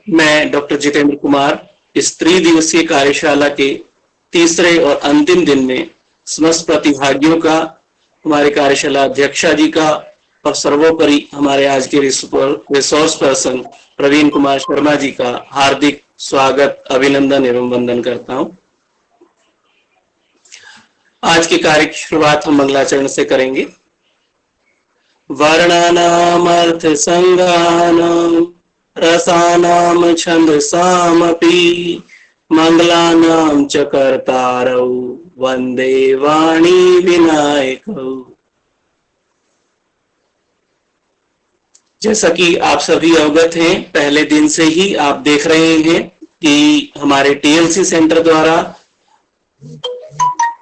मैं डॉक्टर जितेंद्र कुमार इस त्रिदिवसीय कार्यशाला के तीसरे और अंतिम दिन में समस्त प्रतिभागियों का, हमारे कार्यशाला अध्यक्षा जी का और सर्वोपरि हमारे आज के रिसोर्स पर्सन प्रवीण कुमार शर्मा जी का हार्दिक स्वागत, अभिनंदन एवं वंदन करता हूं। आज के कार्य की शुरुआत हम मंगलाचरण से करेंगे। वर्णानाम अर्थ संज्ञानाम रसानाम छंदसामपि मंगलानाम च कर्तारौ वंदे वाणी विनायकौ। जैसा कि आप सभी अवगत हैं, पहले दिन से ही आप देख रहे हैं कि हमारे टीएलसी सेंटर द्वारा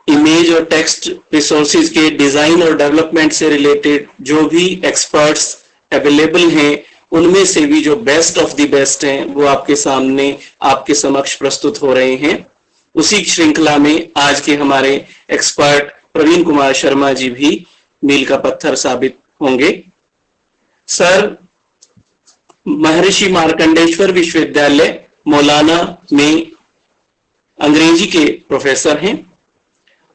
इमेज और टेक्स्ट रिसोर्सेज के डिजाइन और डेवलपमेंट से रिलेटेड जो भी एक्सपर्ट्स अवेलेबल हैं, उनमें से भी जो बेस्ट ऑफ द बेस्ट हैं वो आपके सामने, आपके समक्ष प्रस्तुत हो रहे हैं। उसी श्रृंखला में आज के हमारे एक्सपर्ट प्रवीण कुमार शर्मा जी भी मील का पत्थर साबित होंगे। सर महर्षि मार्कंडेश्वर विश्वविद्यालय मौलाना में अंग्रेजी के प्रोफेसर हैं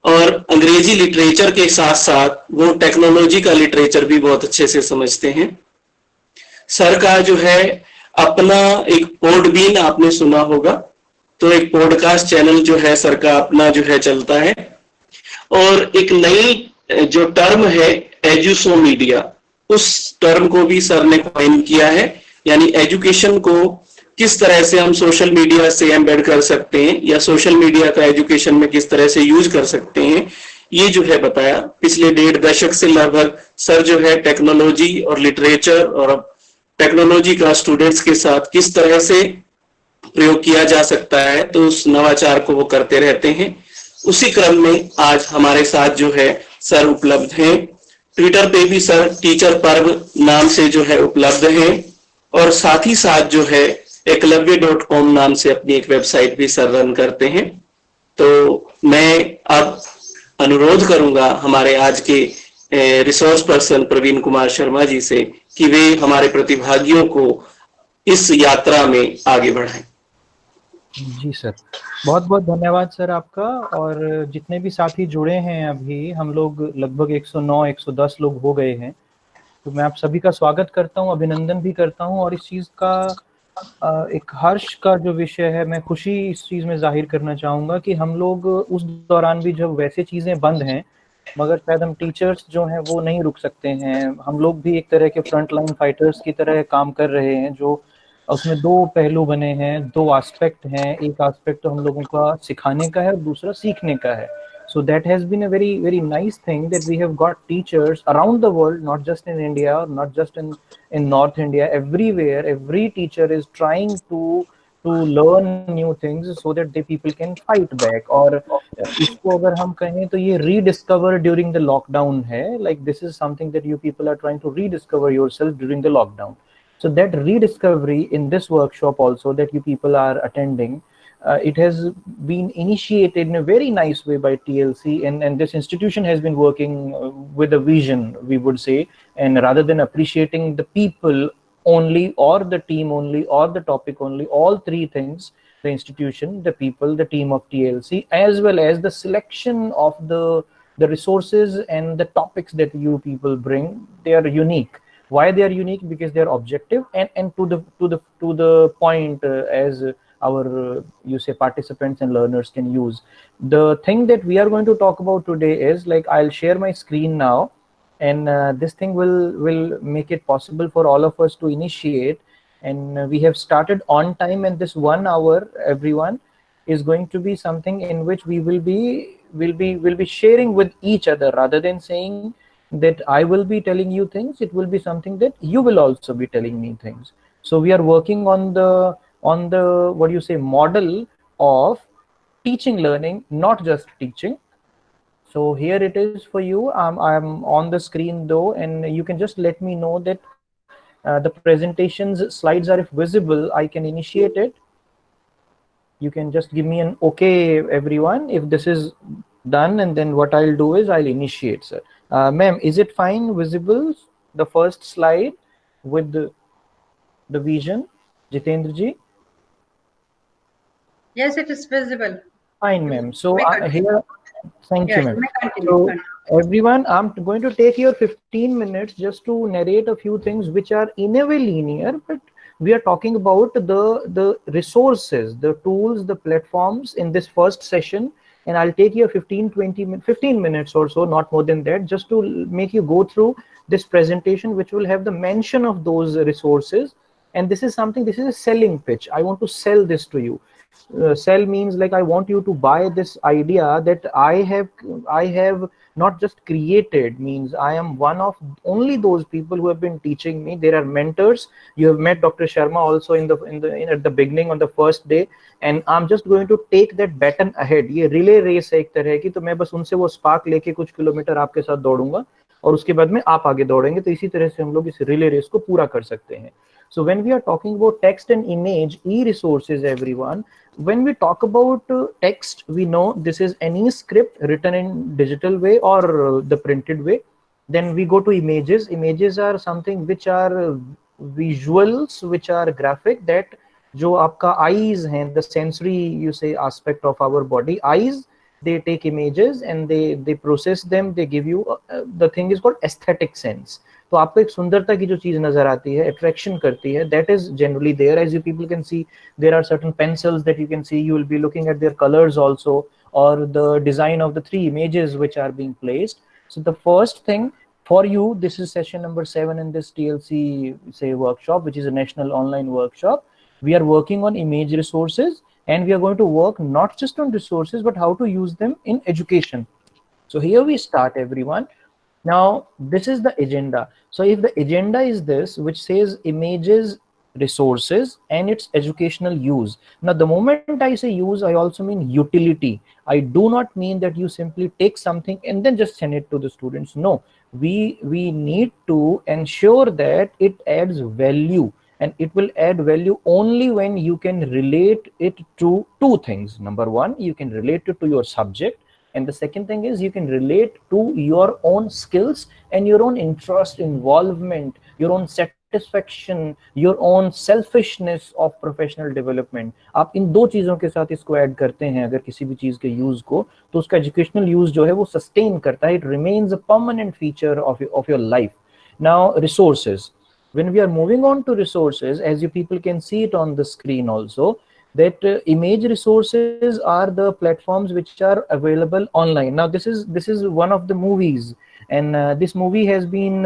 और अंग्रेजी लिटरेचर के साथ साथ वो टेक्नोलॉजी का लिटरेचर भी बहुत अच्छे से समझते हैं। सर का जो है अपना एक पॉडबीन आपने सुना होगा, तो एक पॉडकास्ट चैनल जो है सर का अपना जो है चलता है। और एक नई जो टर्म है एजुसो मीडिया, उस टर्म को भी सर ने कॉइन किया है, यानी एजुकेशन को किस तरह से हम सोशल मीडिया से एम्बेड कर सकते हैं या सोशल मीडिया का एजुकेशन में किस तरह से यूज कर सकते हैं, ये जो है बताया। पिछले 1.5 दशक से लगभग सर जो है टेक्नोलॉजी और लिटरेचर और टेक्नोलॉजी का स्टूडेंट्स के साथ किस तरह से प्रयोग किया जा सकता है, तो उस नवाचार को वो करते रहते हैं। उसी क्रम में आज हमारे साथ जो है सर उपलब्ध हैं। ट्विटर पे भी सर टीचर पर्व नाम से जो है उपलब्ध हैं और साथ ही साथ जो है eklavya.com नाम से अपनी एक वेबसाइट भी सर रन करते हैं। तो मैं अब अनुरोध करूंगा हमारे आज के रिसोर्स पर्सन प्रवीण कुमार शर्मा जी से कि वे हमारे प्रतिभागियों को इस यात्रा में आगे बढ़ाएं। जी सर, बहुत बहुत धन्यवाद सर आपका। और जितने भी साथी जुड़े हैं, अभी हम लोग लगभग 109-110 लोग हो गए हैं, तो मैं आप सभी का स्वागत करता हूं, अभिनंदन भी करता हूं। और इस चीज़ का एक हर्ष का जो विषय है, मैं खुशी इस चीज़ में जाहिर करना चाहूँगा कि हम लोग उस दौरान भी जब वैसे चीज़ें बंद हैं, मगर शायद हम टीचर्स जो हैं वो नहीं रुक सकते हैं। हम लोग भी एक तरह के फ्रंट लाइन फाइटर्स की तरह काम कर रहे हैं, जो उसमें 2 पहलू बने हैं, 2 एस्पेक्ट हैं। एक एस्पेक्ट तो हम लोगों का सिखाने का है और दूसरा सीखने का है। So that has been a very nice thing that we have got teachers around the world, not just in India, not just in North India, everywhere. Every teacher is trying to learn new things so that the people can fight back. और इसको अगर हम कहें तो ये rediscover during the lockdown है, like this is something that you people are trying to rediscover yourself during the lockdown. So that rediscovery in this workshop also that you people are attending, it has been initiated in a very nice way by TLC, and this institution has been working with a vision, we would say. And rather than appreciating the people only or the team only or the topic only, all 3 things, the institution, the people, the team of TLC, as well as the selection of the resources and the topics that you people bring, they are unique. Why they are unique? Because they are objective and to the point, as our you say participants and learners can use. The thing that we are going to talk about today is, like, I'll share my screen now, and this thing will make it possible for all of us to initiate. And we have started on time, and this 1 hour, everyone, is going to be something in which we will be sharing with each other. Rather than saying that I will be telling you things, it will be something that you will also be telling me things. So we are working on the what you say model of teaching learning, not just teaching. So here it is for you. I'm on the screen though, and you can just let me know that the presentations slides are, if visible, I can initiate it. You can just give me an okay, everyone, if this is done, and then what I'll do is I'll initiate, sir. Ma'am, is it fine, visible, the first slide with the vision, Jitendra ji? Yes, it is visible. Fine, ma'am. So May continue. here, thank you, Yes, ma'am. may continue. So Continue. everyone, I'm going to take your 15 minutes just to narrate a few things which are in a way linear, but we are talking about the resources, the tools, the platforms in this first session. And I'll take your 15 minutes or so, not more than that, just to make you go through this presentation, which will have the mention of those resources. And this is something, this is a selling pitch. I want to sell this to you. Sell means like I want you to buy this idea that I have not just created, means I am one of only those people who have been teaching me. There are mentors. You have met Dr. Sharma also at the beginning on the first day, and I'm just going to take that baton ahead. ये relay race है एक तरह की, तो मैं बस उनसे वो spark लेके कुछ किलोमीटर आपके साथ दौड़ूंगा और उसके बाद में आप आगे दौड़ेंगे, तो इसी तरह से हम लोग इस relay race को पूरा कर सकते हैं. So when we are talking about text and image, e-resources, everyone, when we talk about text, we know this is any script written in digital way or the printed way. Then we go to images. Images are something which are visuals, which are graphic, that जो आपका eyes हैं, the sensory, you say, aspect of our body, eyes, they take images and they process them, they give you the thing is called aesthetic sense. तो आपको एक सुंदरता की जो चीज नजर आती है, अट्रैक्शन करती है, that is generally there. As you people can see, there are certain pencils that you can see. You will be looking at their colors also, or the design of the 3 images which are being placed. So the first thing for you, this is session number 7 in this TLC say workshop, which is a national online workshop. We are working on image resources, and we are going to work not just on resources but how to use them in education. So here we start, everyone. Now this is the agenda. So if the agenda is this, which says images, resources, and its educational use. Now the moment I say use, I also mean utility. I do not mean that you simply take something and then just send it to the students. No, we need to ensure that it adds value, and it will add value only when you can relate it to 2 things. Number 1, you can relate it to your subject, and the second thing is you can relate to your own skills and your own interest, involvement, your own satisfaction, your own selfishness of professional development. आप इन 2 चीजों के साथ इसको add करते हैं अगर किसी भी चीज के यूज को, तो उसका एजुकेशनल यूज जो है वो सस्टेन करता है. It remains a permanent feature of your life. Now resources. When we are moving on to resources, as you people can see it on the screen also, that image resources are the platforms which are available online. Now this is one of the movies, and this movie has been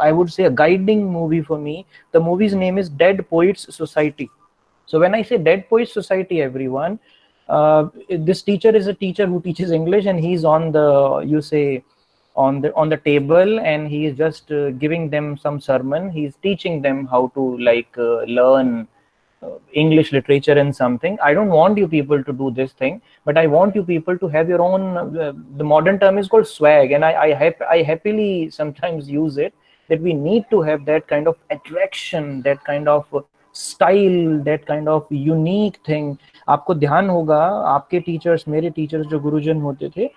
I would say a guiding movie for me. The movie's name is Dead Poets Society. So when I say Dead Poets Society, everyone, this teacher is a teacher who teaches English, and he's on the, you say, on the table, and he is just giving them some sermon. He's teaching them how to learn English literature and something. I don't want you people to do this thing, but I want you people to have your own, the modern term is called swag, and I happily sometimes use it, that we need to have that kind of attraction, that kind of style, that kind of unique thing. आपको ध्यान होगा आपके teachers, मेरे teachers जो गुरुजन होते थे,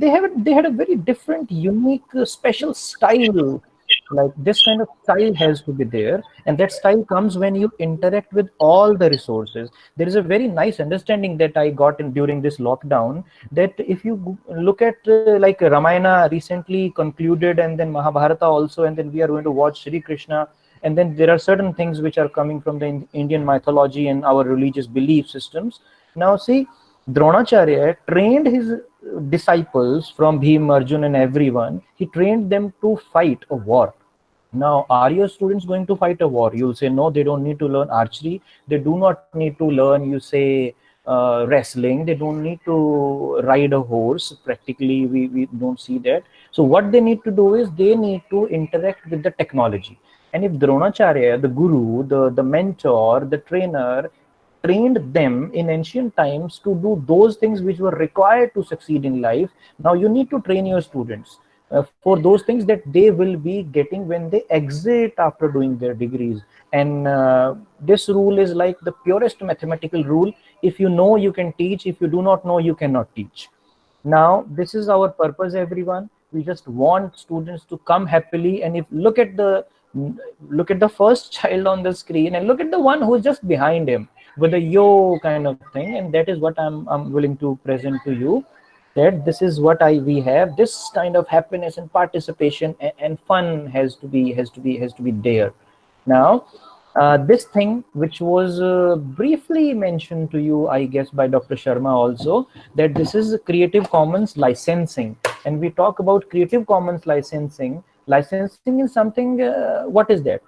they had a very different, unique, special style. Like this kind of style has to be there, and that style comes when you interact with all the resources. There is a very nice understanding that I got during this lockdown, that if you look at like Ramayana recently concluded, and then Mahabharata also, and then we are going to watch Sri Krishna, and then there are certain things which are coming from the Indian mythology and our religious belief systems. Now see, Dronacharya trained his disciples from Bhim, Arjun, and everyone. He trained them to fight a war. Now, are your students going to fight a war? You'll say, no, they don't need to learn archery. They do not need to learn, you say, wrestling. They don't need to ride a horse. Practically, we don't see that. So what they need to do is they need to interact with the technology. And if Dronacharya, the guru, the mentor, the trainer, trained them in ancient times to do those things which were required to succeed in life, now you need to train your students for those things that they will be getting when they exit after doing their degrees. And this rule is like the purest mathematical rule. If you know, you can teach. If you do not know, you cannot teach. Now this is our purpose, everyone. We just want students to come happily. And if look at the first child on the screen, and look at the one who's just behind him. with a yo kind of thing, and that is what I'm willing to present to you, that this is what we have. This kind of happiness and participation and fun has to be there. Now, this thing which was briefly mentioned to you, I guess, by Dr. Sharma also, that this is Creative Commons licensing. And we talk about Creative Commons licensing. Licensing is something, what is that?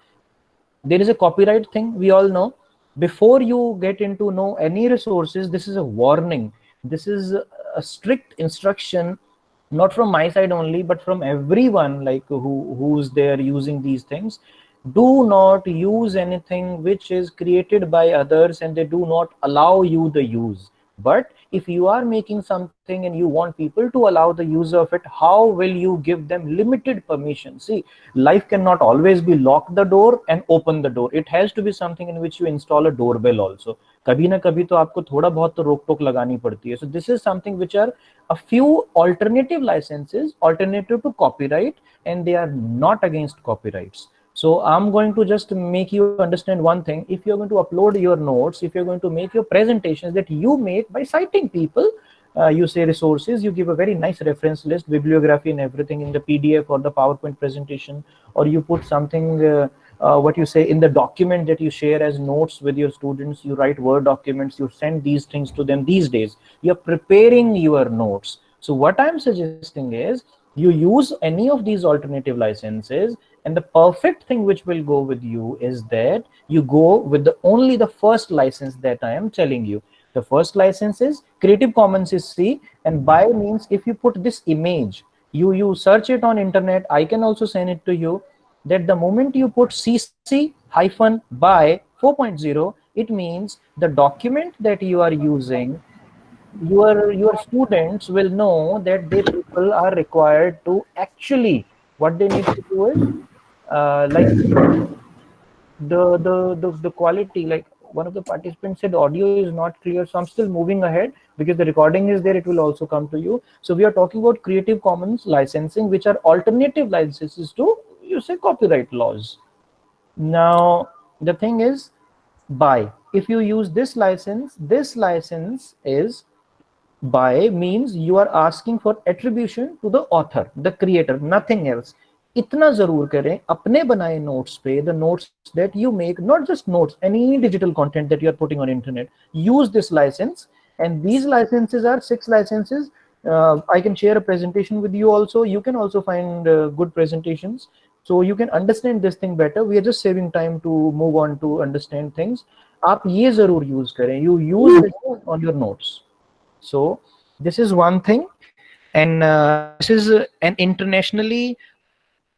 There is a copyright thing, we all know. Before you get into know any resources, this is a warning. This is a strict instruction, not from my side only, but from everyone, like who's there using these things. Do not use anything which is created by others and they do not allow you the use. But if you are making something and you want people to allow the use of it, how will you give them limited permission? See, life cannot always be lock the door and open the door. It has to be something in which you install a doorbell also. कभी ना कभी तो आपको थोड़ा बहुत तो रोक टोक लगानी पड़ती है. So this is something which are a few alternative licenses, alternative to copyright, and they are not against copyrights. So I'm going to just make you understand one thing. If you're going to upload your notes, if you're going to make your presentations that you make by citing people, you say resources, you give a very nice reference list, bibliography and everything in the PDF or the PowerPoint presentation, or you put something, what you say in the document that you share as notes with your students, you write Word documents, you send these things to them. These days, you're preparing your notes. So what I'm suggesting is you use any of these alternative licenses, and the perfect thing which will go with you is that you go with only the first license that I am telling you. The first license is Creative Commons is C, and by means if you put this image, you search it on internet, I can also send it to you, that the moment you put CC-BY 4.0, it means the document that you are using, your students will know that they people are required to actually, what they need to do is like the quality, like one of the participants said audio is not clear, so I'm still moving ahead because the recording is there, it will also come to you. So we are talking about Creative Commons licensing, which are alternative licenses to, you say, copyright laws. Now the thing is, by if you use this license is, by means you are asking for attribution to the author, the creator, nothing else. इतना जरूर करें अपने बनाए notes पे, the notes that you make, not just notes, any digital content that you are putting on internet, use this license. And these licenses are 6 licenses. I can share a presentation with you also. You can also find good presentations, so you can understand this thing better. We are just saving time to move on to understand things. आप ये जरूर use करें, you use it on your notes. So this is one thing, and this is an internationally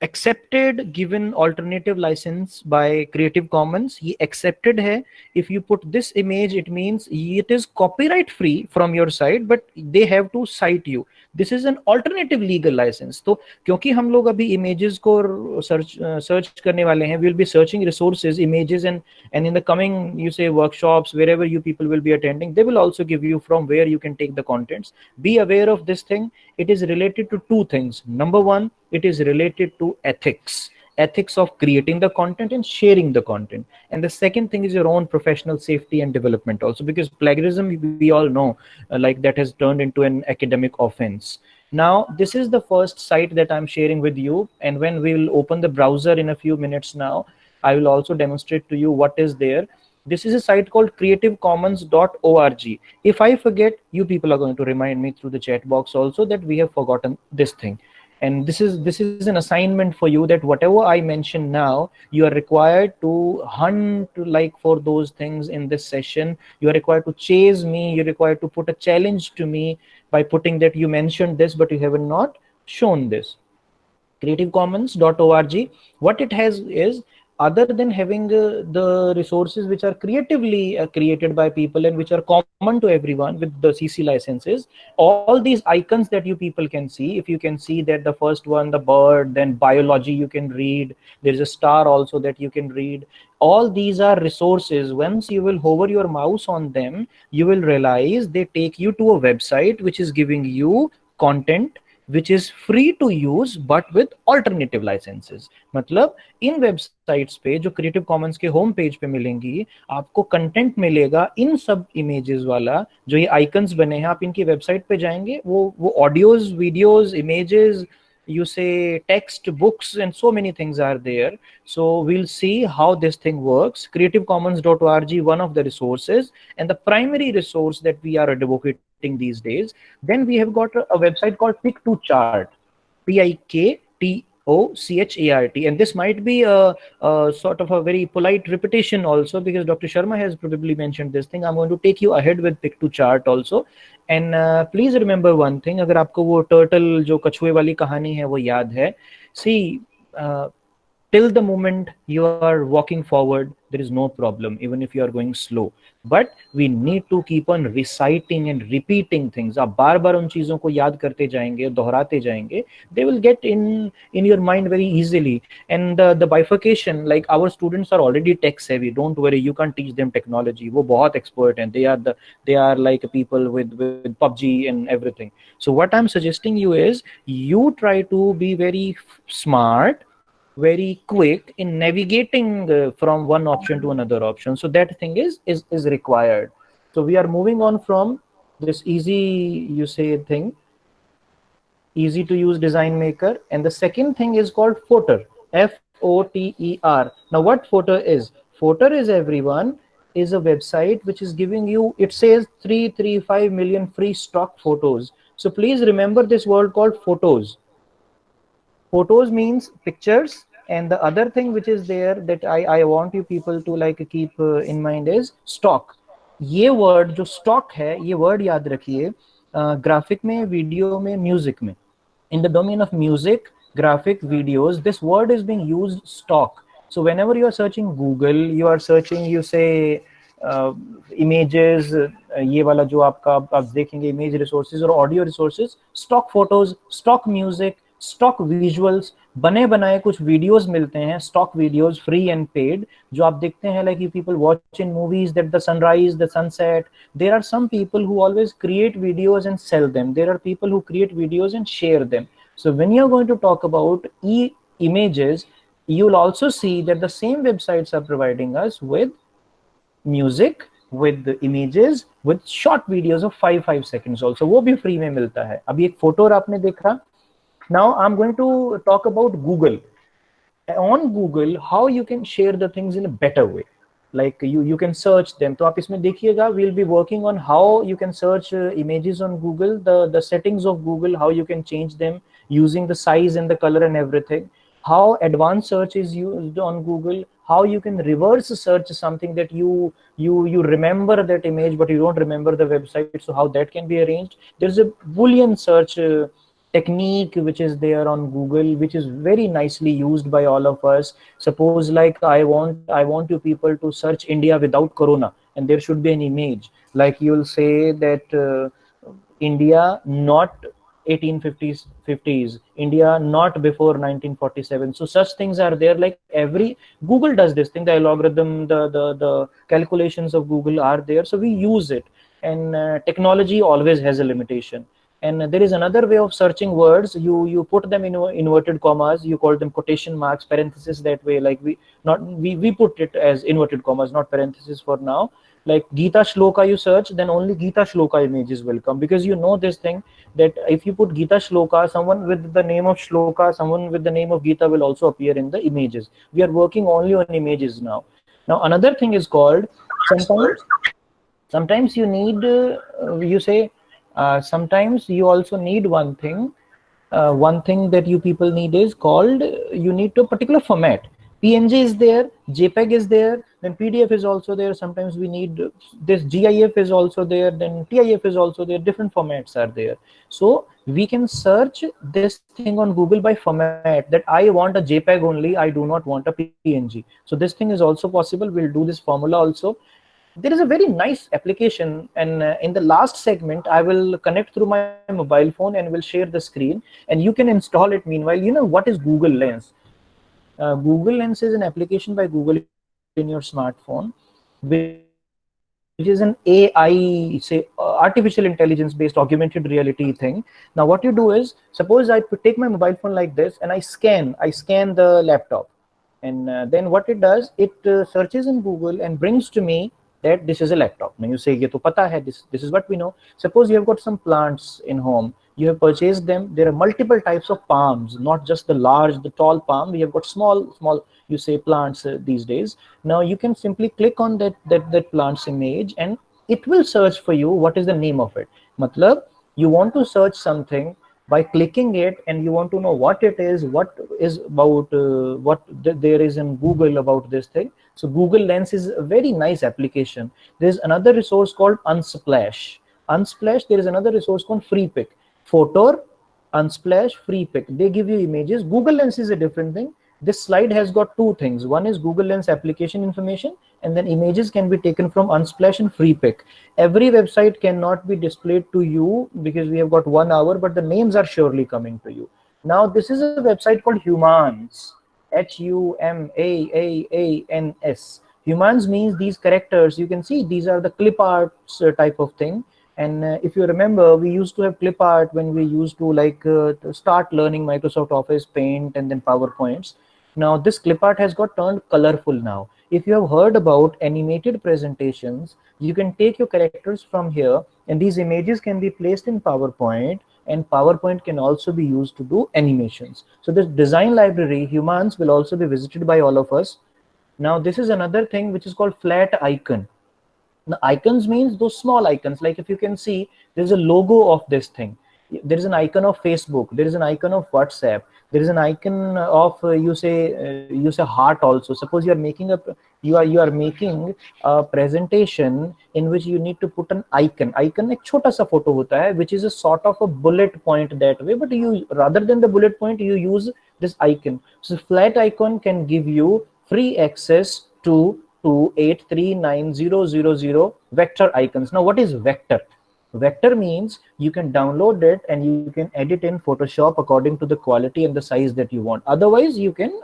accepted, given alternative license by Creative Commons. He accepted hai. If you put this image, it means it is copyright free from your side, but they have to cite you. This is an alternative legal license. तो क्योंकि हम लोग अभी images को search करने वाले हैं, we will be searching resources, images, and in the coming, you say, workshops, wherever you people will be attending, they will also give you from where you can take the contents. Be aware of this thing. It is related to 2 things. Number one, it is related to ethics of creating the content and sharing the content. And the second thing is your own professional safety and development also, because plagiarism, we all know, like that has turned into an academic offense. Now, this is the first site that I'm sharing with you. And when we will open the browser in a few minutes now, I will also demonstrate to you what is there. This is a site called creativecommons.org. If I forget, you people are going to remind me through the chat box also that we have forgotten this thing. And this is an assignment for you, that whatever I mention now, you are required to hunt like for those things in this session. You are required to chase me. You're required to put a challenge to me by putting that you mentioned this, but you have not shown this. creativecommons.org. What it has is, other than having the resources which are creatively created by people and which are common to everyone with the CC licenses, all these icons that you people can see, if you can see that the first one, the bird, then biology you can read, there is a star also that you can read. All these are resources. Once you will hover your mouse on them, you will realize they take you to a website which is giving you content, which is free to use but with alternative licenses. मतलब इन websites पे जो creative Commons के home page पे मिलेंगी, आपको content मिलेगा इन सब images वाला, जो ये आइकन्स बने हैं, आप इनकी वेबसाइट पे जाएंगे, वो audios, videos, images, you say text, books, and so many things are there. So we'll see how this thing works. creativecommons.org, one of the resources and the primary resource that we are advocating these days. Then we have got a website called Pick2Chart, Piktocchart, and this might be a sort of a very polite repetition also, because Dr. Sharma has probably mentioned this thing. I'm going to take you ahead with Pick2Chart also. And please remember one thing, अगर आपको वो turtle जो कछुए वाली कहानी है वो याद है, सी till the moment you are walking forward, there is no problem, even if you are going slow. But we need to keep on reciting and repeating things. आप बार बार उन चीज़ों को याद करते जाएंगे, दोहराते जाएंगे, they will get in your mind very easily. And the bifurcation, like our students are already tech savvy. Don't worry, you can't teach them technology. वो बहुत expert हैं. They are like people with PUBG and everything. So what I'm suggesting you is, you try to be very smart, very quick in navigating from one option to another option. So that thing is required. So we are moving on from this easy, you say, thing, easy to use design maker, and the second thing is called Foter, Foter. Now what Foter is? Foter is, everyone, is a website which is giving you, it says 335 million free stock photos. So please remember this word called photos. Photos means pictures, and the other thing which is there that I want you people to like keep in mind is stock. ये word जो stock है, ये word याद रखिए, graphic में, video में, music में. In the domain of music, graphic, videos, this word is being used, stock. So whenever you are searching Google, you are searching, you say images, ये वाला जो आपका आप देखेंगे image resources और audio resources, stock photos, stock music, stock visuals, बने बनाए कुछ वीडियोस मिलते हैं, stock videos, free and paid, जो आप देखते हैं, like you people watch in movies that the sunrise, the sunset. There are some people who always create videos and sell them. There are people who create videos and share them. So when you are going to talk about images, you will also see that the same websites are providing us with music, with the images, with short videos of 5 seconds also. वो भी free में मिलता है. अभी एक photo आपने देखा. Now I'm going to talk about Google. On Google, how you can share the things in a better way. Like you can search them. तो आप इसमें देखिएगा, we'll be working on how you can search images on Google, the settings of Google, how you can change them using the size and the color and everything. How advanced search is used on Google. How you can reverse search something that you remember that image but you don't remember the website. So how that can be arranged. There's a Boolean search technique which is there on Google, which is very nicely used by all of us. Suppose like I want you people to search India without corona, and there should be an image, like you'll say that India not 1850s, India not before 1947. So such things are there. Like every Google does this thing, the algorithm, the calculations of Google are there, so we use it. And technology always has a limitation. And there is another way of searching words. You put them in inverted commas, you call them quotation marks, parentheses, that way. Like we put it as inverted commas, not parentheses for now. Like Gita Shloka you search, then only Gita Shloka images will come, because you know this thing that if you put Gita Shloka, someone with the name of Shloka, someone with the name of Gita will also appear in the images. We are working only on images now. Now another thing is called, sometimes you need you say sometimes you also need one thing that you people need is called, you need to a particular format. PNG is there, JPEG is there, then PDF is also there. Sometimes we need this, GIF is also there, then TIF is also there. Different formats are there. So we can search this thing on Google by format, that I want a JPEG only, I do not want a PNG. So this thing is also possible. We'll do this formula also. There is a very nice application, and in the last segment I will connect through my mobile phone and will share the screen, and you can install it. Meanwhile, you know what is Google Lens? Google Lens is an application by Google in your smartphone, which which is an AI, say artificial intelligence based augmented reality thing. Now what you do is, suppose I take my mobile phone like this and I scan the laptop, and then what it does, it searches in Google and brings to me that this is a laptop. Now you say, ye to pata hai, this is what we know. Suppose you have got some plants in home, you have purchased them. There are multiple types of palms, not just the large, the tall palm. We have got small, you say, plants these days. Now you can simply click on that plant's image, and it will search for you what is the name of it. Matlab, you want to search something by clicking it, and you want to know what it is, what is about, there is in Google about this thing. So Google Lens is a very nice application. There's another resource called Unsplash. There is another resource called FreePic. Photor, Unsplash, FreePic. They give you images. Google Lens is a different thing. This slide has got two things. One is Google Lens application information, and then images can be taken from Unsplash and FreePic. Every website cannot be displayed to you because we have got 1 hour, but the names are surely coming to you. Now this is a website called Humans, Humans. Humans means these characters. You can see these are the clip arts type of thing. And if you remember, we used to have clip art when we used to to start learning Microsoft Office, Paint, and then PowerPoints. Now this clip art has got turned colorful now. If you have heard about animated presentations, you can take your characters from here, and these images can be placed in PowerPoint, and PowerPoint can also be used to do animations. So this design library, Humans, will also be visited by all of us. Now this is another thing which is called flat icon. The icons means those small icons. Like if you can see, there's a logo of this thing. There is an icon of Facebook. There is an icon of WhatsApp. There is an icon of you say heart also. Suppose you are making a presentation in which you need to put an icon. Icon एक छोटा सा photo होता है, which is a sort of a bullet point that way. But you, rather than the bullet point, you use this icon. So flat icon can give you free access to 2839000 vector icons. Now what is vector? Vector means you can download it and you can edit in Photoshop according to the quality and the size that you want. Otherwise you can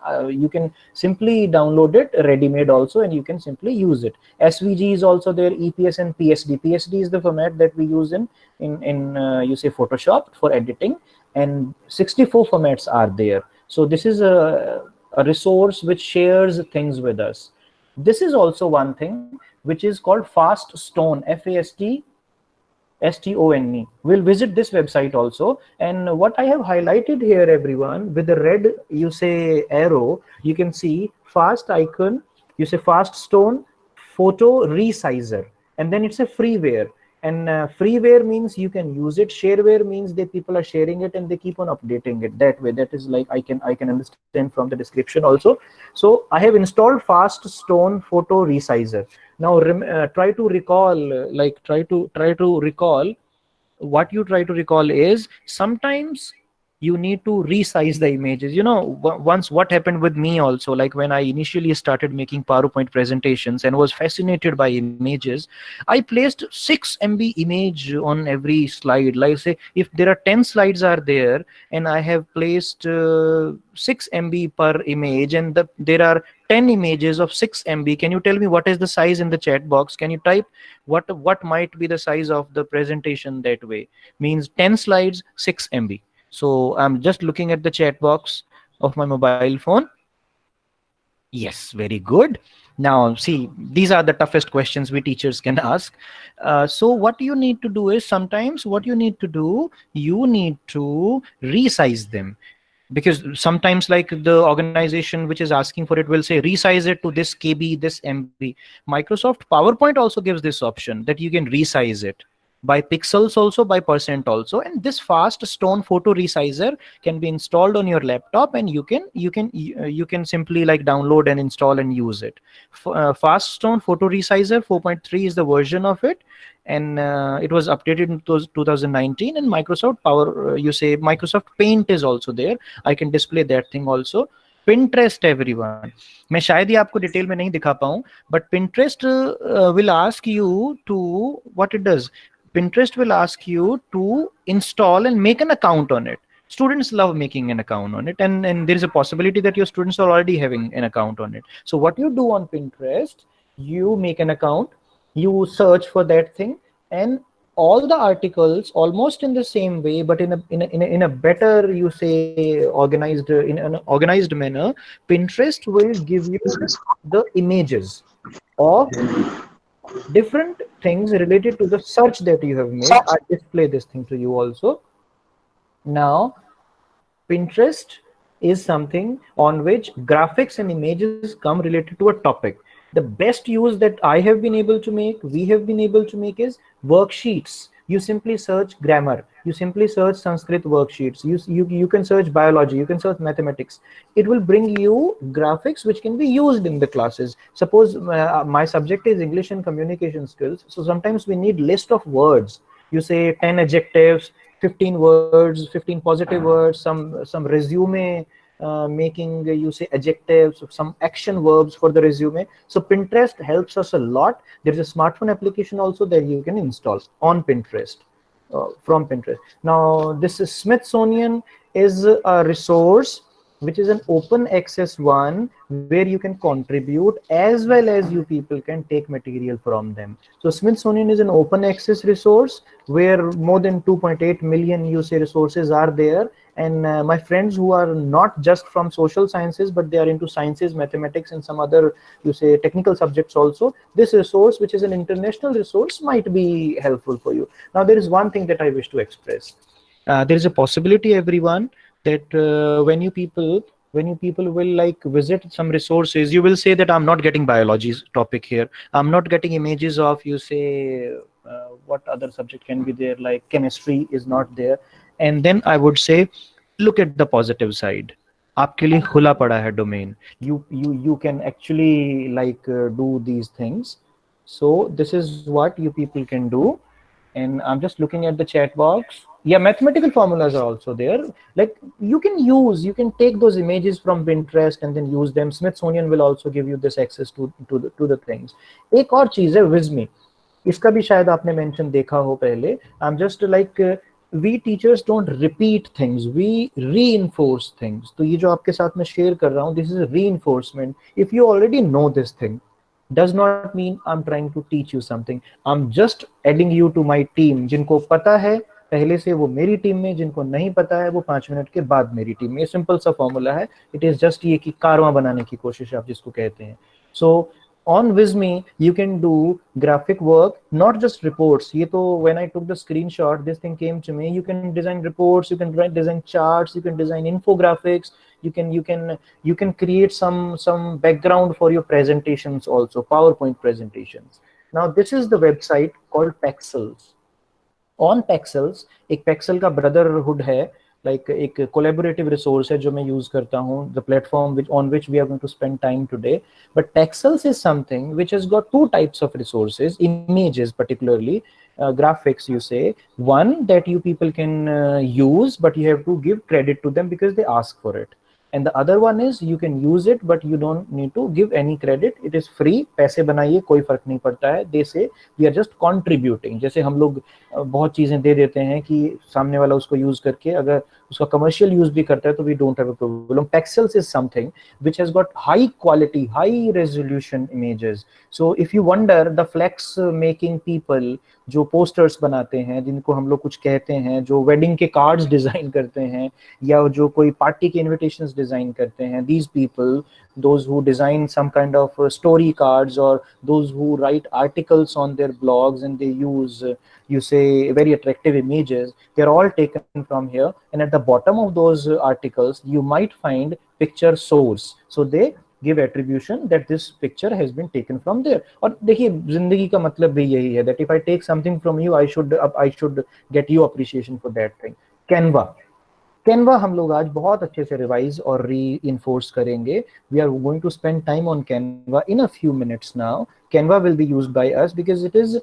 simply download it ready-made also, and you can simply use it. SVG is also there, EPS and PSD. PSD is the format that we use in you say Photoshop for editing, and 64 formats are there. So this is a resource which shares things with us. This is also one thing which is called FastStone, FASTSTONE. We'll visit this website also. And what I have highlighted here, everyone, with the red, you say, arrow, you can see fast icon, you say FastStone photo resizer, and then it's a freeware. And freeware means you can use it. Shareware means that people are sharing it and they keep on updating it that way. That is like I can understand from the description also. So I have installed FastStone photo resizer. Now try to recall, what you try to recall is sometimes you need to resize the images. You know, once what happened with me also, like when I initially started making PowerPoint presentations and was fascinated by images, I placed 6 MB image on every slide. Like say, if there are 10 slides are there and I have placed 6 MB per image, and there are 10 images of 6 MB, can you tell me what is the size in the chat box? Can you type what might be the size of the presentation that way? Means 10 slides, 6 MB. So I'm just looking at the chat box of my mobile phone. Yes, very good. Now, see, these are the toughest questions we teachers can ask. So what you need to do is, sometimes what you need to do, you need to resize them. Because sometimes like the organization which is asking for it will say resize it to this KB, this MB. Microsoft PowerPoint also gives this option that you can resize it by pixels also, by percent also, and this FastStone photo resizer can be installed on your laptop, and you can simply like download and install and use it. FastStone photo resizer 4.3 is the version of it, and it was updated in 2019. And Microsoft Microsoft Paint is also there. I can display that thing also. Pinterest, everyone, मैं शायद ही आपको detail में नहीं दिखा पाऊं, but Pinterest will ask you to, what it does, Pinterest will ask you to install and make an account on it. Students love making an account on it, and there is a possibility that your students are already having an account on it. So what you do on Pinterest, you make an account, you search for that thing, and all the articles almost in the same way, but in a better, you say, organized, in an organized manner, Pinterest will give you the images of different things related to the search that you have made. I display this thing to you also. Now, Pinterest is something on which graphics and images come related to a topic. The best use that I have been able to make, we have been able to make, is worksheets. You simply search grammar, you simply search Sanskrit worksheets, you can search biology, you can search mathematics. It will bring you graphics which can be used in the classes. Suppose my subject is English and communication skills, so sometimes we need list of words. You say 10 adjectives, 15 words, 15 positive words, some resume making, you say, adjectives, some action verbs for the resume. So Pinterest helps us a lot. There is a smartphone application also that you can install on Pinterest, from Pinterest. Now, this is Smithsonian is a resource which is an open access one, where you can contribute as well as you people can take material from them. So Smithsonian is an open access resource where more than 2.8 million, you say, resources are there. And my friends who are not just from social sciences, but they are into sciences, mathematics, and some other, you say, technical subjects also, this resource, which is an international resource, might be helpful for you. Now, there is one thing that I wish to express. There is a possibility, everyone, that when you people will like visit some resources, you will say that I'm not getting biology's topic here, I'm not getting images of, you say, what other subject can be there, like chemistry is not there. And then I would say, look at the positive side. आपके लिए खुला पड़ा है domain. You can actually like do these things. So this is what you people can do. And I'm just looking at the chat box. Yeah, mathematical formulas are also there. Like you can take those images from Pinterest and then use them. Smithsonian will also give you this access to the things. एक और चीज है Wizme. इसका भी शायद आपने mention देखा हो पहले. I'm just like we teachers don't repeat things, we reinforce things. तो ये जो आपके साथ में share कर रहा हूँ, this is a reinforcement. If you already know this thing, does not mean I'm trying to teach you something. I'm just adding you to my team. जिनको पता है पहले से वो मेरी टीम में, जिनको नहीं पता है वो 5 मिनट के बाद मेरी टीम में. ये सिंपल सा फॉर्मूला है. इट इज जस्ट ये कि कारवां बनाने की कोशिश आप जिसको कहते हैं. सो on Wizme you can do graphic work, not just reports. ये तो when I took the screenshot, this thing came to me. You can design reports, you can design charts, you can design infographics, you can create some background for your presentations also, PowerPoint presentations. Now this is the website called Pexels. On Pexels, एक Pexel का brotherhood है, like एक collaborative resource है जो मैं use करता हूँ, the platform on which we are going to spend time today. But Pexels is something which has got two types of resources, images particularly, graphics, you say. One that you people can use, but you have to give credit to them because they ask for it. And the other one is you can use it, but you don't need to give any credit. It is free. पैसे बनाइए, कोई फर्क नहीं पड़ता है. They say we are just contributing. जैसे हम लोग बहुत चीजें दे देते हैं कि सामने वाला उसको यूज करके अगर उसका कमर्शियल यूज भी करता है तो we don't have a problem. Pexels is something which has got high quality, high resolution images. So if you wonder, the flex making people जो पोस्टर्स बनाते हैं, जिनको हम लोग कुछ कहते हैं, जो वेडिंग के कार्ड्स डिजाइन करते हैं या जो कोई पार्टी के इनविटेशंस डिजाइन करते हैं, these people, those who design some kind of story cards or those who write articles on their blogs and they use you say very attractive images, they're all taken from here. And at the bottom of those articles you might find picture source, so they give attribution that this picture has been taken from there. और देखिए जिंदगी का मतलब भी यही है, that if I take something from you, I should get you appreciation for that thing. Canva हम लोग आज बहुत अच्छे से रिवाइज और reinforce करेंगे. We are going to spend time on Canva in a few minutes now. Canva will be used by us because it is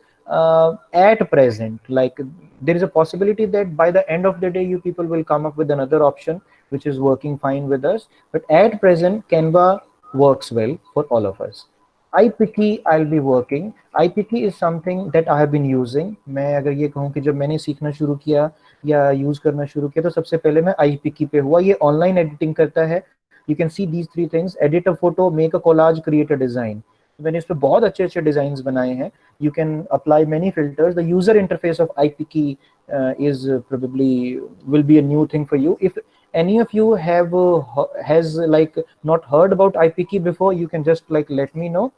at present, like there is a possibility that by the end of the day you people will come up with another option which is working fine with us, but at present Canva works well for all of us. iPicky I'll be working. iPicky is something that I have been using. मैं अगर ये कहूँ कि जब मैंने सीखना शुरू किया या यूज करना शुरू किया तो सबसे पहले मैं iPicky पे हुआ. ये ऑनलाइन एडिटिंग करता है. You can see these three things: edit a photo, make a collage, create a design. मैंने इस पे बहुत अच्छे अच्छे डिजाइन बनाए हैं. You can apply many filters. The user interface of IPKey is probably will be a new thing for you. If any of you has like not heard about IPKey before, you can just like let me know.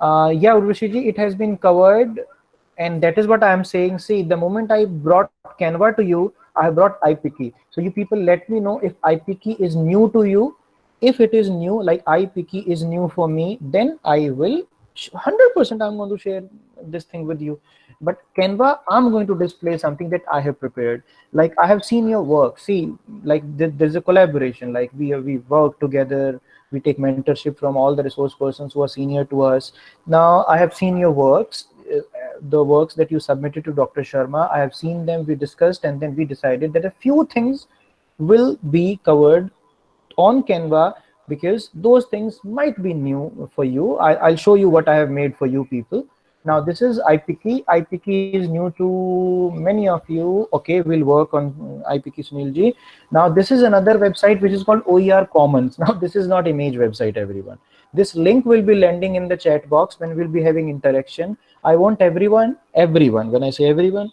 Yeah, Urvashi ji, it has been covered, and that is what I am saying. See, the moment I brought Canva to you, I have brought IPKey. So you people let me know if IPKey is new to you. If it is new, like IPKey is new for me, then I will 100% I'm going to share this thing with you. But Canva, I'm going to display something that I have prepared. Like I have seen your work. See, like there's a collaboration. Like we work together. We take mentorship from all the resource persons who are senior to us. Now I have seen your works, the works that you submitted to Dr. Sharma. I have seen them, we discussed, and then we decided that a few things will be covered on Canva because those things might be new for you. I'll show you what I have made for you people. Now this is IPKey. IPKey is new to many of you. Okay, we'll work on IPKey, Sunil ji. Now this is another website which is called OER Commons. Now this is not image website, everyone. This link will be landing in the chat box when we'll be having interaction. I want everyone, when I say everyone,